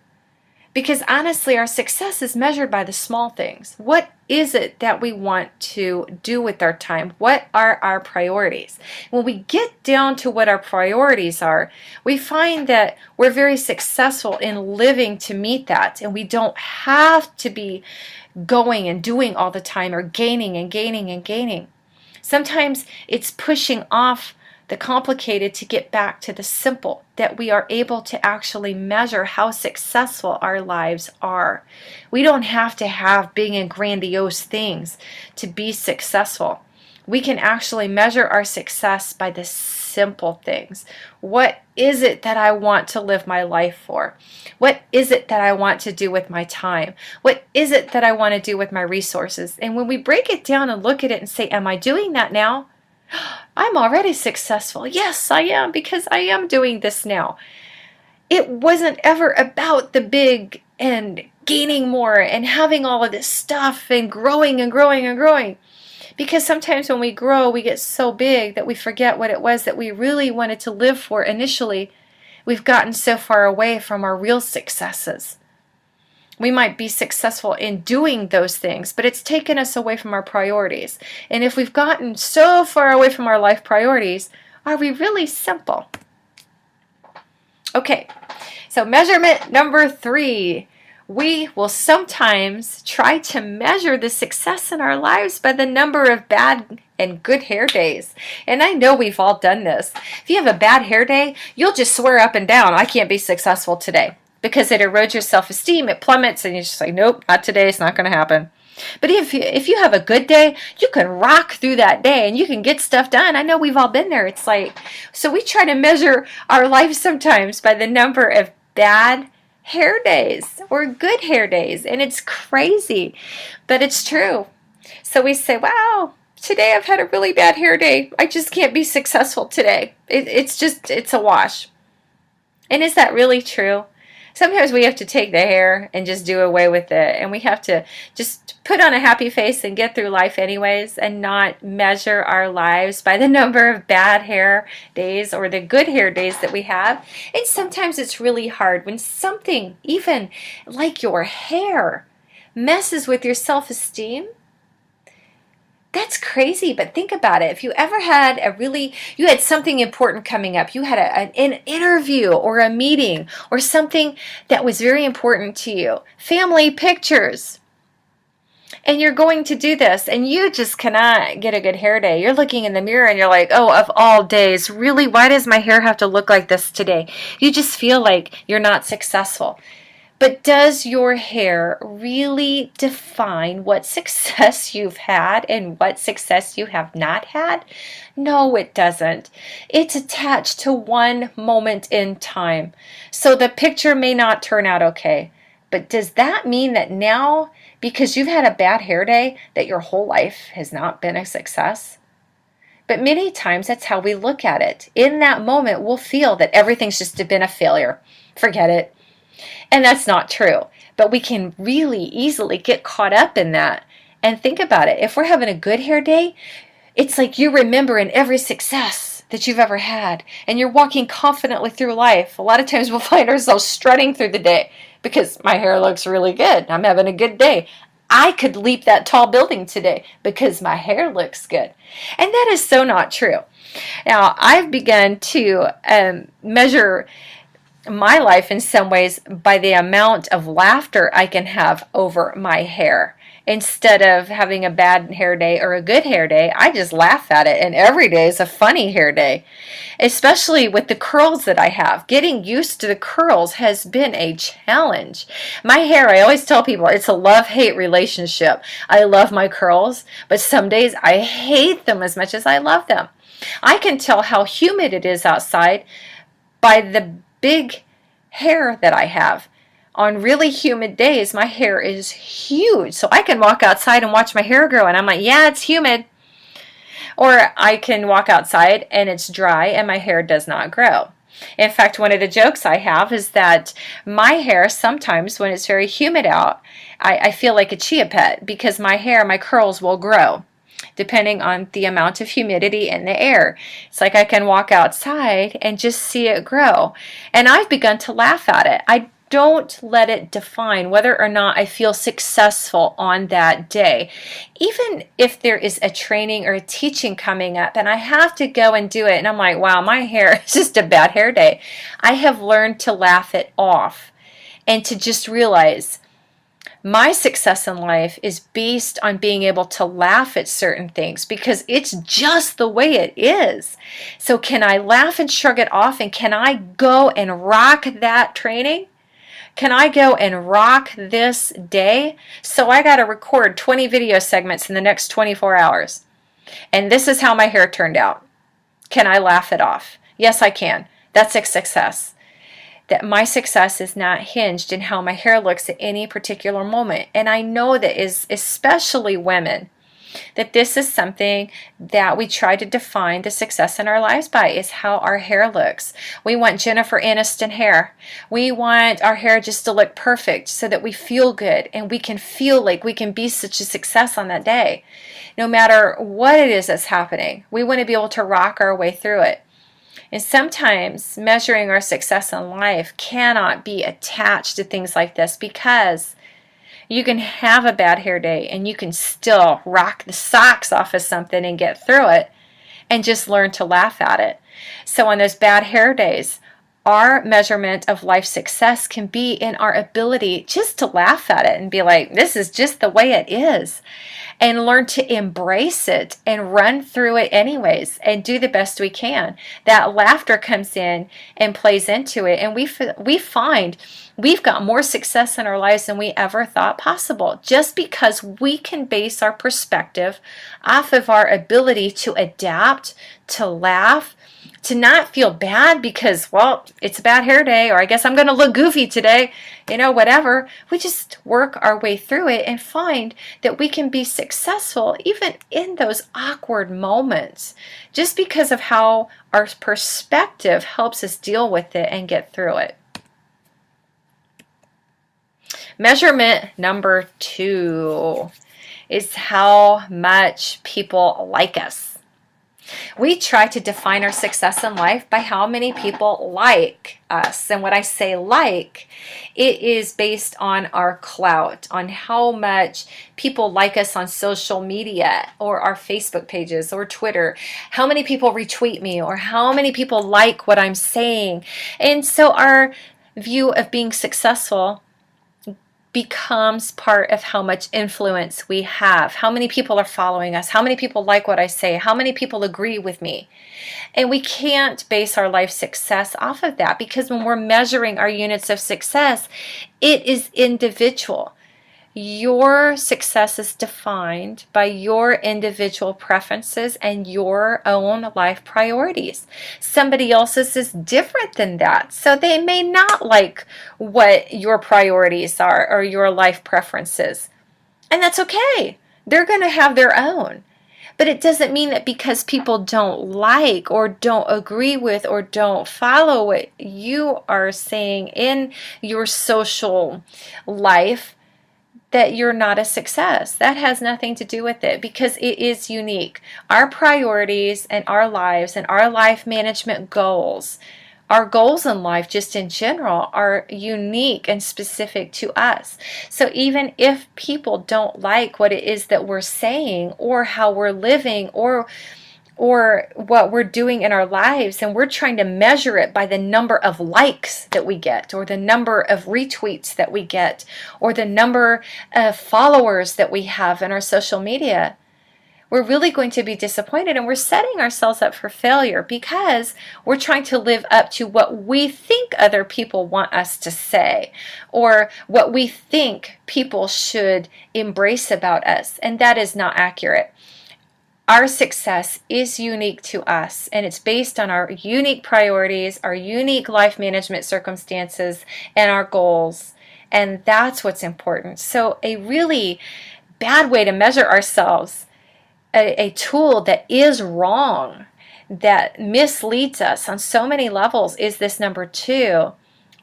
Because honestly, our success is measured by the small things. What is it that we want to do with our time? What are our priorities? When we get down to what our priorities are, we find that we're very successful in living to meet that. And we don't have to be going and doing all the time, or gaining and gaining and gaining. Sometimes it's pushing off the complicated to get back to the simple, that we are able to actually measure how successful our lives are. We don't have to have big and grandiose things to be successful. We can actually measure our success by the simple things. What is it that I want to live my life for? What is it that I want to do with my time? What is it that I want to do with my resources? And when we break it down and look at it and say, am I doing that now? I'm already successful. Yes, I am, because I am doing this now. It wasn't ever about the big and gaining more and having all of this stuff and growing and growing and growing. Because sometimes when we grow, we get so big that we forget what it was that we really wanted to live for initially. We've gotten so far away from our real successes. We might be successful in doing those things, but it's taken us away from our priorities. And if we've gotten so far away from our life priorities, Are we really simple? Okay, so measurement number 3. We will sometimes try to measure the success in our lives by the number of bad and good hair days. And I know we've all done this. If you have a bad hair day, you'll just swear up and down, I can't be successful today, because it erodes your self-esteem, it plummets, and you're just like, nope, not today, it's not going to happen. But if you have a good day, you can rock through that day and you can get stuff done. I know we've all been there. It's like, so we try to measure our life sometimes by the number of bad hair days or good hair days, and it's crazy, but it's true. So we say, wow, today I've had a really bad hair day. I just can't be successful today. It's a wash. And is that really true? Sometimes we have to take the hair and just do away with it, and we have to just put on a happy face and get through life anyways, and not measure our lives by the number of bad hair days or the good hair days that we have. And sometimes it's really hard when something, even like your hair, messes with your self-esteem. That's crazy, but think about it. If you ever had you had something important coming up, you had an interview or a meeting or something that was very important to you, family pictures, and you're going to do this and you just cannot get a good hair day. You're looking in the mirror and you're like, oh, of all days, really, why does my hair have to look like this today? You just feel like you're not successful. But does your hair really define what success you've had and what success you have not had? No, it doesn't. It's attached to one moment in time. So the picture may not turn out okay. But does that mean that now, because you've had a bad hair day, that your whole life has not been a success? But many times that's how we look at it. In that moment, we'll feel that everything's just been a failure. Forget it. And that's not true. But we can really easily get caught up in that. And think about it. If we're having a good hair day, it's like you're remembering every success that you've ever had. And you're walking confidently through life. A lot of times we'll find ourselves strutting through the day because my hair looks really good. I'm having a good day. I could leap that tall building today because my hair looks good. And that is so not true. Now, I've begun to measure my life in some ways by the amount of laughter I can have over my hair. Instead of having a bad hair day or a good hair day, I just laugh at it, and every day is a funny hair day. Especially with the curls that I have. Getting used to the curls has been a challenge. My hair, I always tell people, it's a love-hate relationship. I love my curls, but some days I hate them as much as I love them. I can tell how humid it is outside by the big hair that I have. On really humid days, my hair is huge. So I can walk outside and watch my hair grow, and I'm like, yeah, it's humid. Or I can walk outside and it's dry and my hair does not grow. In fact, one of the jokes I have is that my hair, sometimes when it's very humid out, I feel like a chia pet because my hair, my curls will grow depending on the amount of humidity in the air. It's like I can walk outside and just see it grow. And I've begun to laugh at it. I don't let it define whether or not I feel successful on that day. Even if there is a training or a teaching coming up and I have to go and do it and I'm like, wow, my hair is just a bad hair day. I have learned to laugh it off and to just realize my success in life is based on being able to laugh at certain things because it's just the way it is. So can I laugh and shrug it off, and can I go and rock that training? Can I go and rock this day? So I got to record 20 video segments in the next 24 hours. And this is how my hair turned out. Can I laugh it off? Yes, I can. That's a success. That my success is not hinged in how my hair looks at any particular moment. And I know that is especially women, that this is something that we try to define the success in our lives by, is how our hair looks. We want Jennifer Aniston hair. We want our hair just to look perfect so that we feel good and we can feel like we can be such a success on that day. No matter what it is that's happening, we want to be able to rock our way through it. And sometimes measuring our success in life cannot be attached to things like this, because you can have a bad hair day and you can still rock the socks off of something and get through it. and just learn to laugh at it. So on those bad hair days, our measurement of life success can be in our ability just to laugh at it and be like, this is just the way it is, and learn to embrace it and run through it anyways and do the best we can. That laughter comes in and plays into it, and we find we've got more success in our lives than we ever thought possible, just because we can base our perspective off of our ability to adapt, to laugh, to not feel bad because, well, it's a bad hair day, or I guess I'm going to look goofy today, whatever. We just work our way through it and find that we can be successful even in those awkward moments, just because of how our perspective helps us deal with it and get through it. Measurement number 2 is how much people like us. We try to define our success in life by how many people like us. And when I say like, it is based on our clout, on how much people like us on social media or our Facebook pages or Twitter, how many people retweet me or how many people like what I'm saying. And so our view of being successful becomes part of how much influence we have, how many people are following us, how many people like what I say, how many people agree with me. And we can't base our life success off of that, because when we're measuring our units of success, it is individual. Your success is defined by your individual preferences and your own life priorities. Somebody else's is different than that. So they may not like what your priorities are or your life preferences. And that's okay. They're going to have their own. But it doesn't mean that because people don't like or don't agree with or don't follow what you are saying in your social life, that you're not a success. That has nothing to do with it, because it is unique. Our priorities and our lives and our life management goals, our goals in life just in general, are unique and specific to us. So even if people don't like what it is that we're saying or how we're living or what we're doing in our lives, and we're trying to measure it by the number of likes that we get, or the number of retweets that we get, or the number of followers that we have in our social media, we're really going to be disappointed, and we're setting ourselves up for failure, because we're trying to live up to what we think other people want us to say, or what we think people should embrace about us, and that is not accurate. Our success is unique to us, and it's based on our unique priorities, our unique life management circumstances, and our goals. And that's what's important. So a really bad way to measure ourselves, a tool that is wrong, that misleads us on so many levels, is this number 2,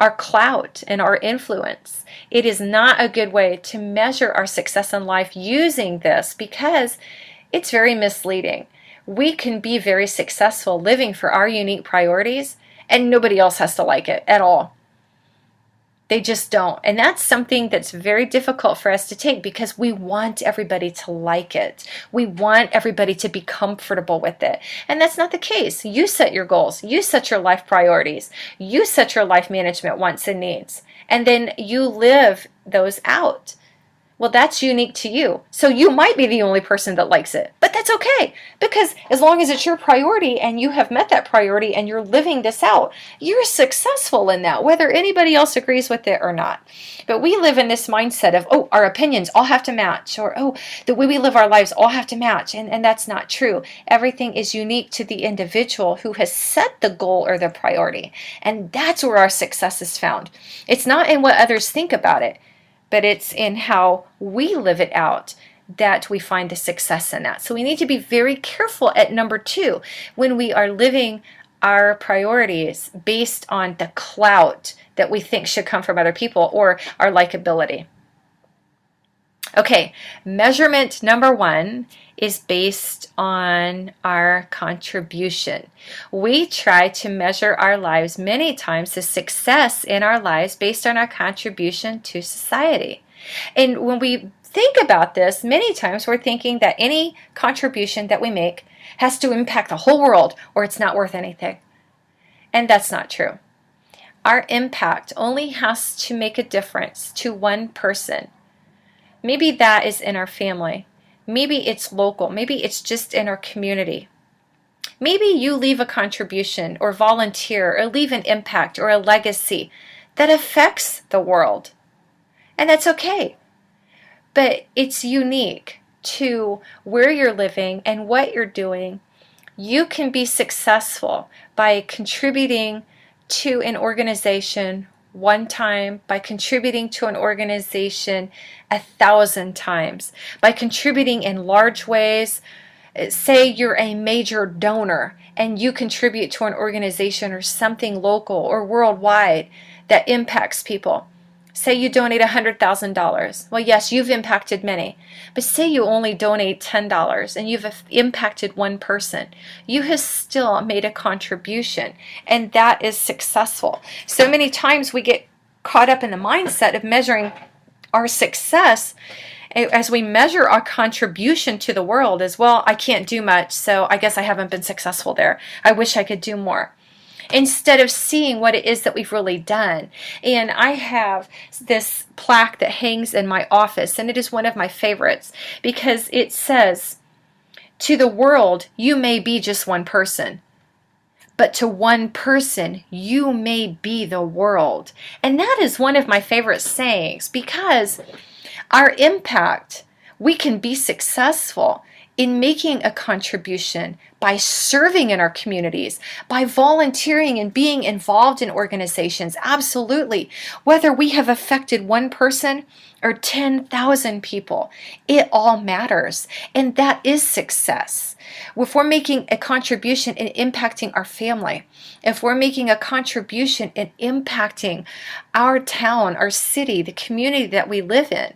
our clout and our influence. It is not a good way to measure our success in life using this, because it's very misleading. We can be very successful living for our unique priorities, and nobody else has to like it at all. They just don't. And that's something that's very difficult for us to take, because we want everybody to like it. We want everybody to be comfortable with it. And that's not the case. You set your goals. You set your life priorities. You set your life management wants and needs. And then you live those out. Well, that's unique to you. So you might be the only person that likes it, but that's okay, because as long as it's your priority and you have met that priority and you're living this out, you're successful in that, whether anybody else agrees with it or not. But we live in this mindset of, oh, our opinions all have to match, or, oh, the way we live our lives all have to match, and that's not true. Everything is unique to the individual who has set the goal or the priority, and that's where our success is found. It's not in what others think about it, but it's in how we live it out that we find the success in that. So we need to be very careful at number 2 when we are living our priorities based on the clout that we think should come from other people or our likability. Okay, measurement number 1 is based on our contribution. We try to measure our lives many times, the success in our lives, based on our contribution to society. And when we think about this, many times we're thinking that any contribution that we make has to impact the whole world or it's not worth anything. And that's not true. Our impact only has to make a difference to one person. Maybe that is in our family. Maybe it's local. Maybe it's just in our community. Maybe you leave a contribution or volunteer or leave an impact or a legacy that affects the world. And that's okay. But it's unique to where you're living and what you're doing. You can be successful by contributing to an organization one time, by contributing to an organization 1,000 times, by contributing in large ways. Say you're a major donor and you contribute to an organization or something local or worldwide that impacts people. Say you donate $100,000. Well, yes, you've impacted many. But say you only donate $10 and you've impacted one person. You have still made a contribution, and that is successful. So many times we get caught up in the mindset of measuring our success as we measure our contribution to the world as, well, I can't do much, so I guess I haven't been successful there. I wish I could do more. Instead of seeing what it is that we've really done. And I have this plaque that hangs in my office, and it is one of my favorites because it says, to the world, you may be just one person. But to one person, you may be the world. And that is one of my favorite sayings because our impact, we can be successful in making a contribution by serving in our communities, by volunteering and being involved in organizations. Absolutely. Whether we have affected one person or 10,000 people, it all matters. And that is success. If we're making a contribution in impacting our family, if we're making a contribution in impacting our town, our city, the community that we live in,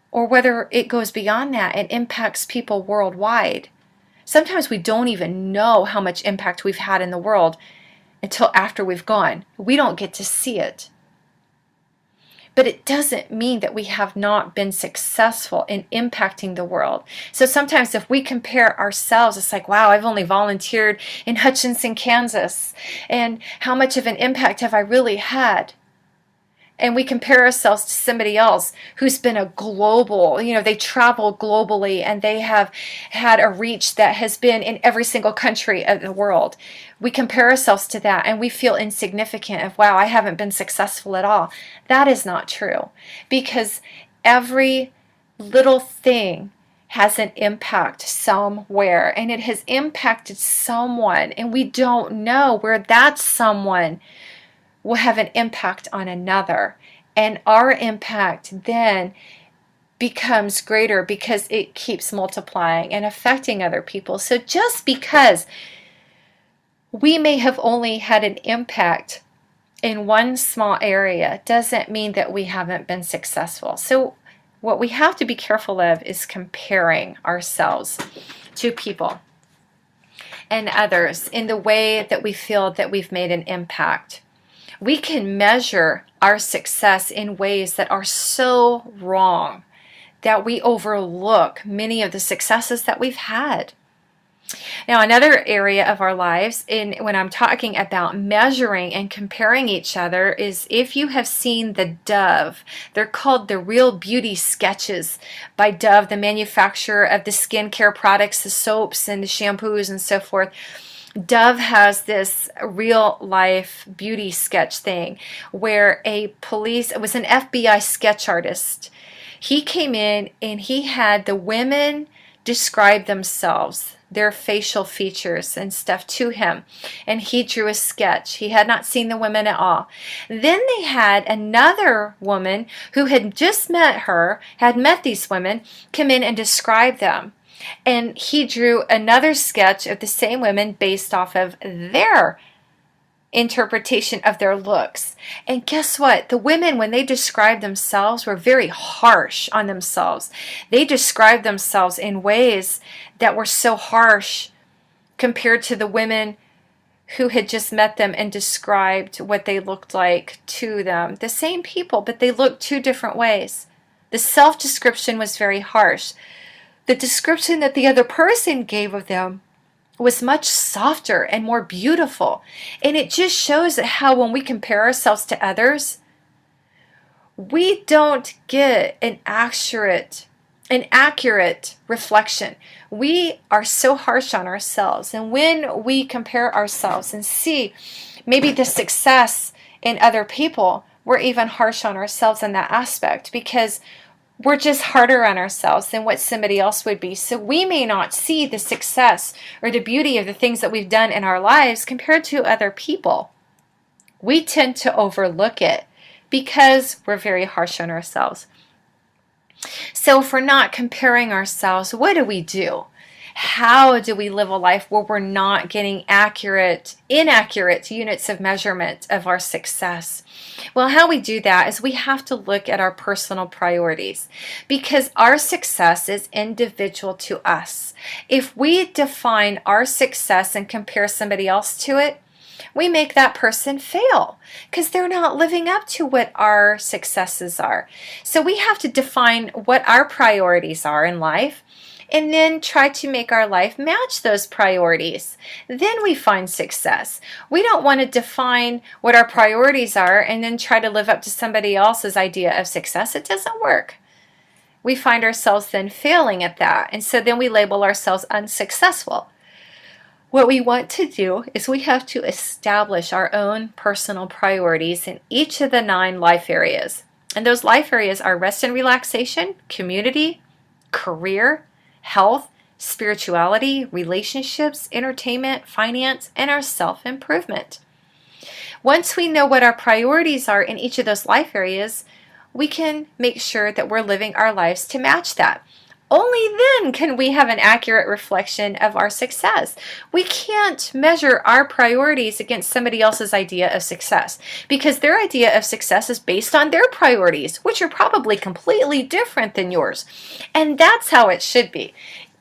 or whether it goes beyond that and impacts people worldwide. Sometimes we don't even know how much impact we've had in the world until after we've gone. We don't get to see it. But it doesn't mean that we have not been successful in impacting the world. So sometimes if we compare ourselves, it's like, wow, I've only volunteered in Hutchinson, Kansas. And how much of an impact have I really had? And we compare ourselves to somebody else who's been a global, they travel globally and they have had a reach that has been in every single country of the world. We compare ourselves to that and we feel insignificant of, wow, I haven't been successful at all. That is not true because every little thing has an impact somewhere and it has impacted someone and we don't know where that someone will have an impact on another. And our impact then becomes greater because it keeps multiplying and affecting other people. So just because we may have only had an impact in one small area doesn't mean that we haven't been successful. So what we have to be careful of is comparing ourselves to people and others in the way that we feel that we've made an impact. We can measure our success in ways that are so wrong that we overlook many of the successes that we've had. Now, another area of our lives, when I'm talking about measuring and comparing each other, is if you have seen the Dove. They're called the Real Beauty Sketches by Dove, the manufacturer of the skincare products, the soaps and the shampoos and so forth. Dove has this real life beauty sketch thing where it was an FBI sketch artist. He came in and he had the women describe themselves, their facial features and stuff to him. And he drew a sketch. He had not seen the women at all. Then they had another woman who had just had met these women, come in and describe them. And he drew another sketch of the same women based off of their interpretation of their looks. And guess what? The women, when they described themselves, were very harsh on themselves. They described themselves in ways that were so harsh compared to the women who had just met them and described what they looked like to them. The same people, but they looked two different ways. The self-description was very harsh. The description that the other person gave of them was much softer and more beautiful. And it just shows that how when we compare ourselves to others, we don't get an accurate reflection. We are so harsh on ourselves. And when we compare ourselves and see maybe the success in other people, we're even harsh on ourselves in that aspect because we're just harder on ourselves than what somebody else would be. So we may not see the success or the beauty of the things that we've done in our lives compared to other people. We tend to overlook it because we're very harsh on ourselves. So if we're not comparing ourselves, what do? How do we live a life where we're not getting inaccurate units of measurement of our success? Well, how we do that is we have to look at our personal priorities because our success is individual to us. If we define our success and compare somebody else to it, we make that person fail because they're not living up to what our successes are. So we have to define what our priorities are in life and then try to make our life match those priorities. Then we find success. We don't want to define what our priorities are and then try to live up to somebody else's idea of success. It doesn't work. We find ourselves then failing at that, and so then we label ourselves unsuccessful. What we want to do is we have to establish our own personal priorities in each of the 9 life areas. And those life areas are rest and relaxation, community, career, health, spirituality, relationships, entertainment, finance, and our self-improvement. Once we know what our priorities are in each of those life areas, we can make sure that we're living our lives to match that. Only then can we have an accurate reflection of our success. We can't measure our priorities against somebody else's idea of success because their idea of success is based on their priorities, which are probably completely different than yours. And that's how it should be.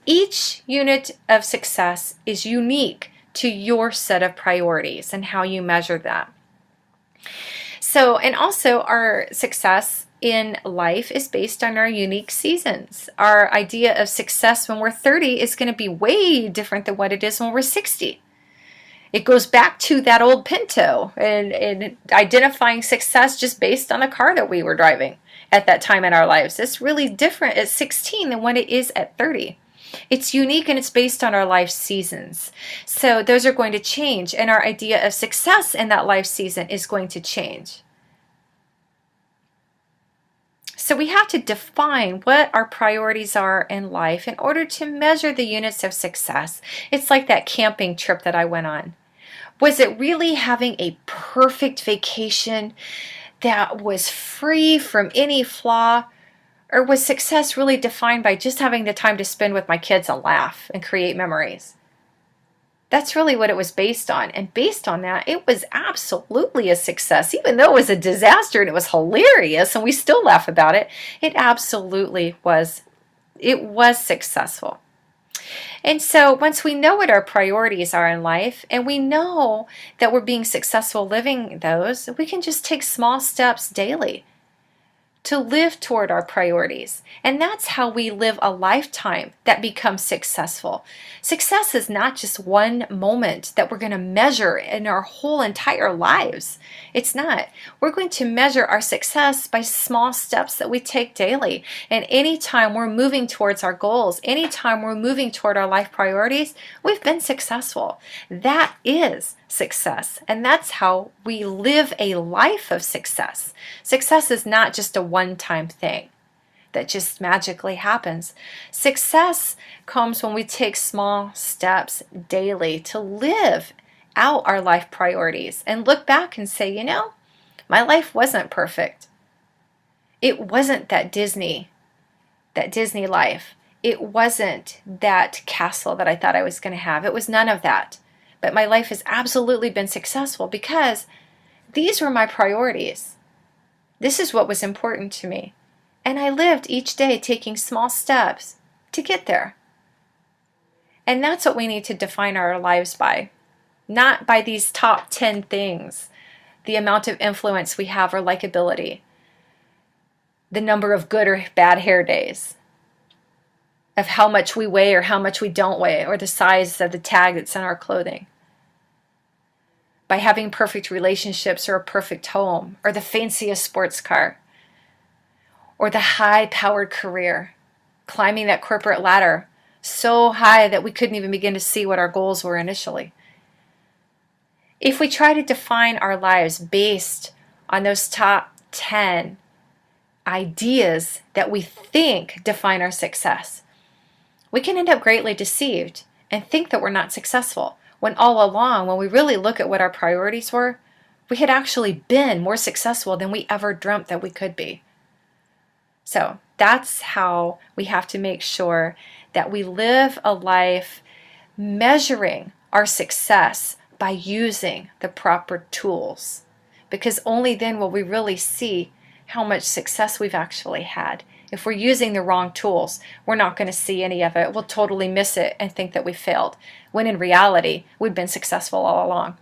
Each unit of success is unique to your set of priorities and how you measure that. So, and also our success in life is based on our unique seasons. Our idea of success when we're 30 is going to be way different than what it is when we're 60. It goes back to that old Pinto and identifying success just based on the car that we were driving at that time in our lives. It's really different at 16 than what it is at 30. It's unique and it's based on our life seasons. So those are going to change, and our idea of success in that life season is going to change. So we have to define what our priorities are in life in order to measure the units of success. It's like that camping trip that I went on. Was it really having a perfect vacation that was free from any flaw? Or was success really defined by just having the time to spend with my kids and laugh and create memories? That's really what it was based on. And based on that, it was absolutely a success. Even though it was a disaster and it was hilarious and we still laugh about it, it absolutely was. It was successful. And so once we know what our priorities are in life and we know that we're being successful living those, we can just take small steps daily to live toward our priorities. And that's how we live a lifetime that becomes successful. Success is not just one moment that we're going to measure in our whole entire lives. It's not. We're going to measure our success by small steps that we take daily. And anytime we're moving towards our goals, anytime we're moving toward our life priorities, we've been successful. That is success. And that's how we live a life of success. Success is not just a one-time thing that just magically happens. Success comes when we take small steps daily to live out our life priorities and look back and say, you know, my life wasn't perfect. It wasn't that Disney life. It wasn't that castle that I thought I was going to have. It was none of that. But my life has absolutely been successful because these were my priorities. This is what was important to me. And I lived each day taking small steps to get there. And that's what we need to define our lives by. Not by these top 10 things, the amount of influence we have or likability. the number of good or bad hair days, of how much we weigh or how much we don't weigh, or the size of the tag that's on our clothing. By having perfect relationships or a perfect home or the fanciest sports car or the high-powered career, climbing that corporate ladder so high that we couldn't even begin to see what our goals were initially. If we try to define our lives based on those top 10 ideas that we think define our success, we can end up greatly deceived and think that we're not successful, when all along, when we really look at what our priorities were, we had actually been more successful than we ever dreamt that we could be. So that's how we have to make sure that we live a life measuring our success by using the proper tools, because only then will we really see how much success we've actually had. If we're using the wrong tools, we're not going to see any of it. We'll totally miss it and think that we failed, when in reality, we've been successful all along.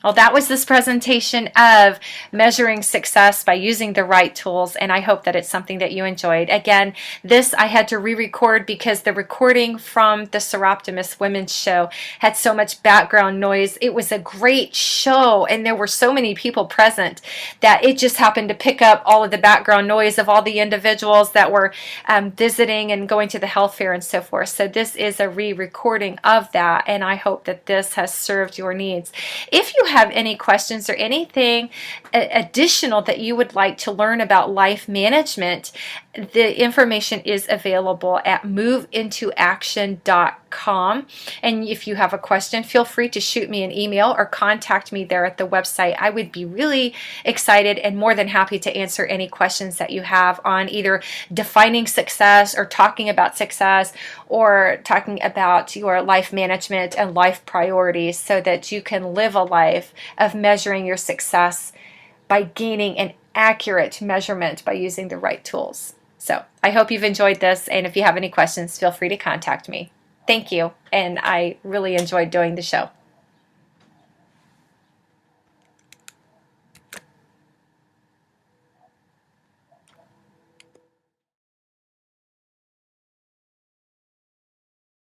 Well, that was this presentation of measuring success by using the right tools, and I hope that it's something that you enjoyed. Again, this I had to re-record because the recording from the Soroptimist Women's Show had so much background noise. It was a great show, and there were so many people present that it just happened to pick up all of the background noise of all the individuals that were visiting and going to the health fair and so forth. So this is a re-recording of that, and I hope that this has served your needs. If you have any questions or anything additional that you would like to learn about life management, the information is available at moveintoaction.com. And if you have a question, feel free to shoot me an email or contact me there at the website. I would be really excited and more than happy to answer any questions that you have on either defining success or talking about success or talking about your life management and life priorities, so that you can live a life of measuring your success by gaining an accurate measurement by using the right tools. So I hope you've enjoyed this, and if you have any questions, feel free to contact me. Thank you, and I really enjoyed doing the show.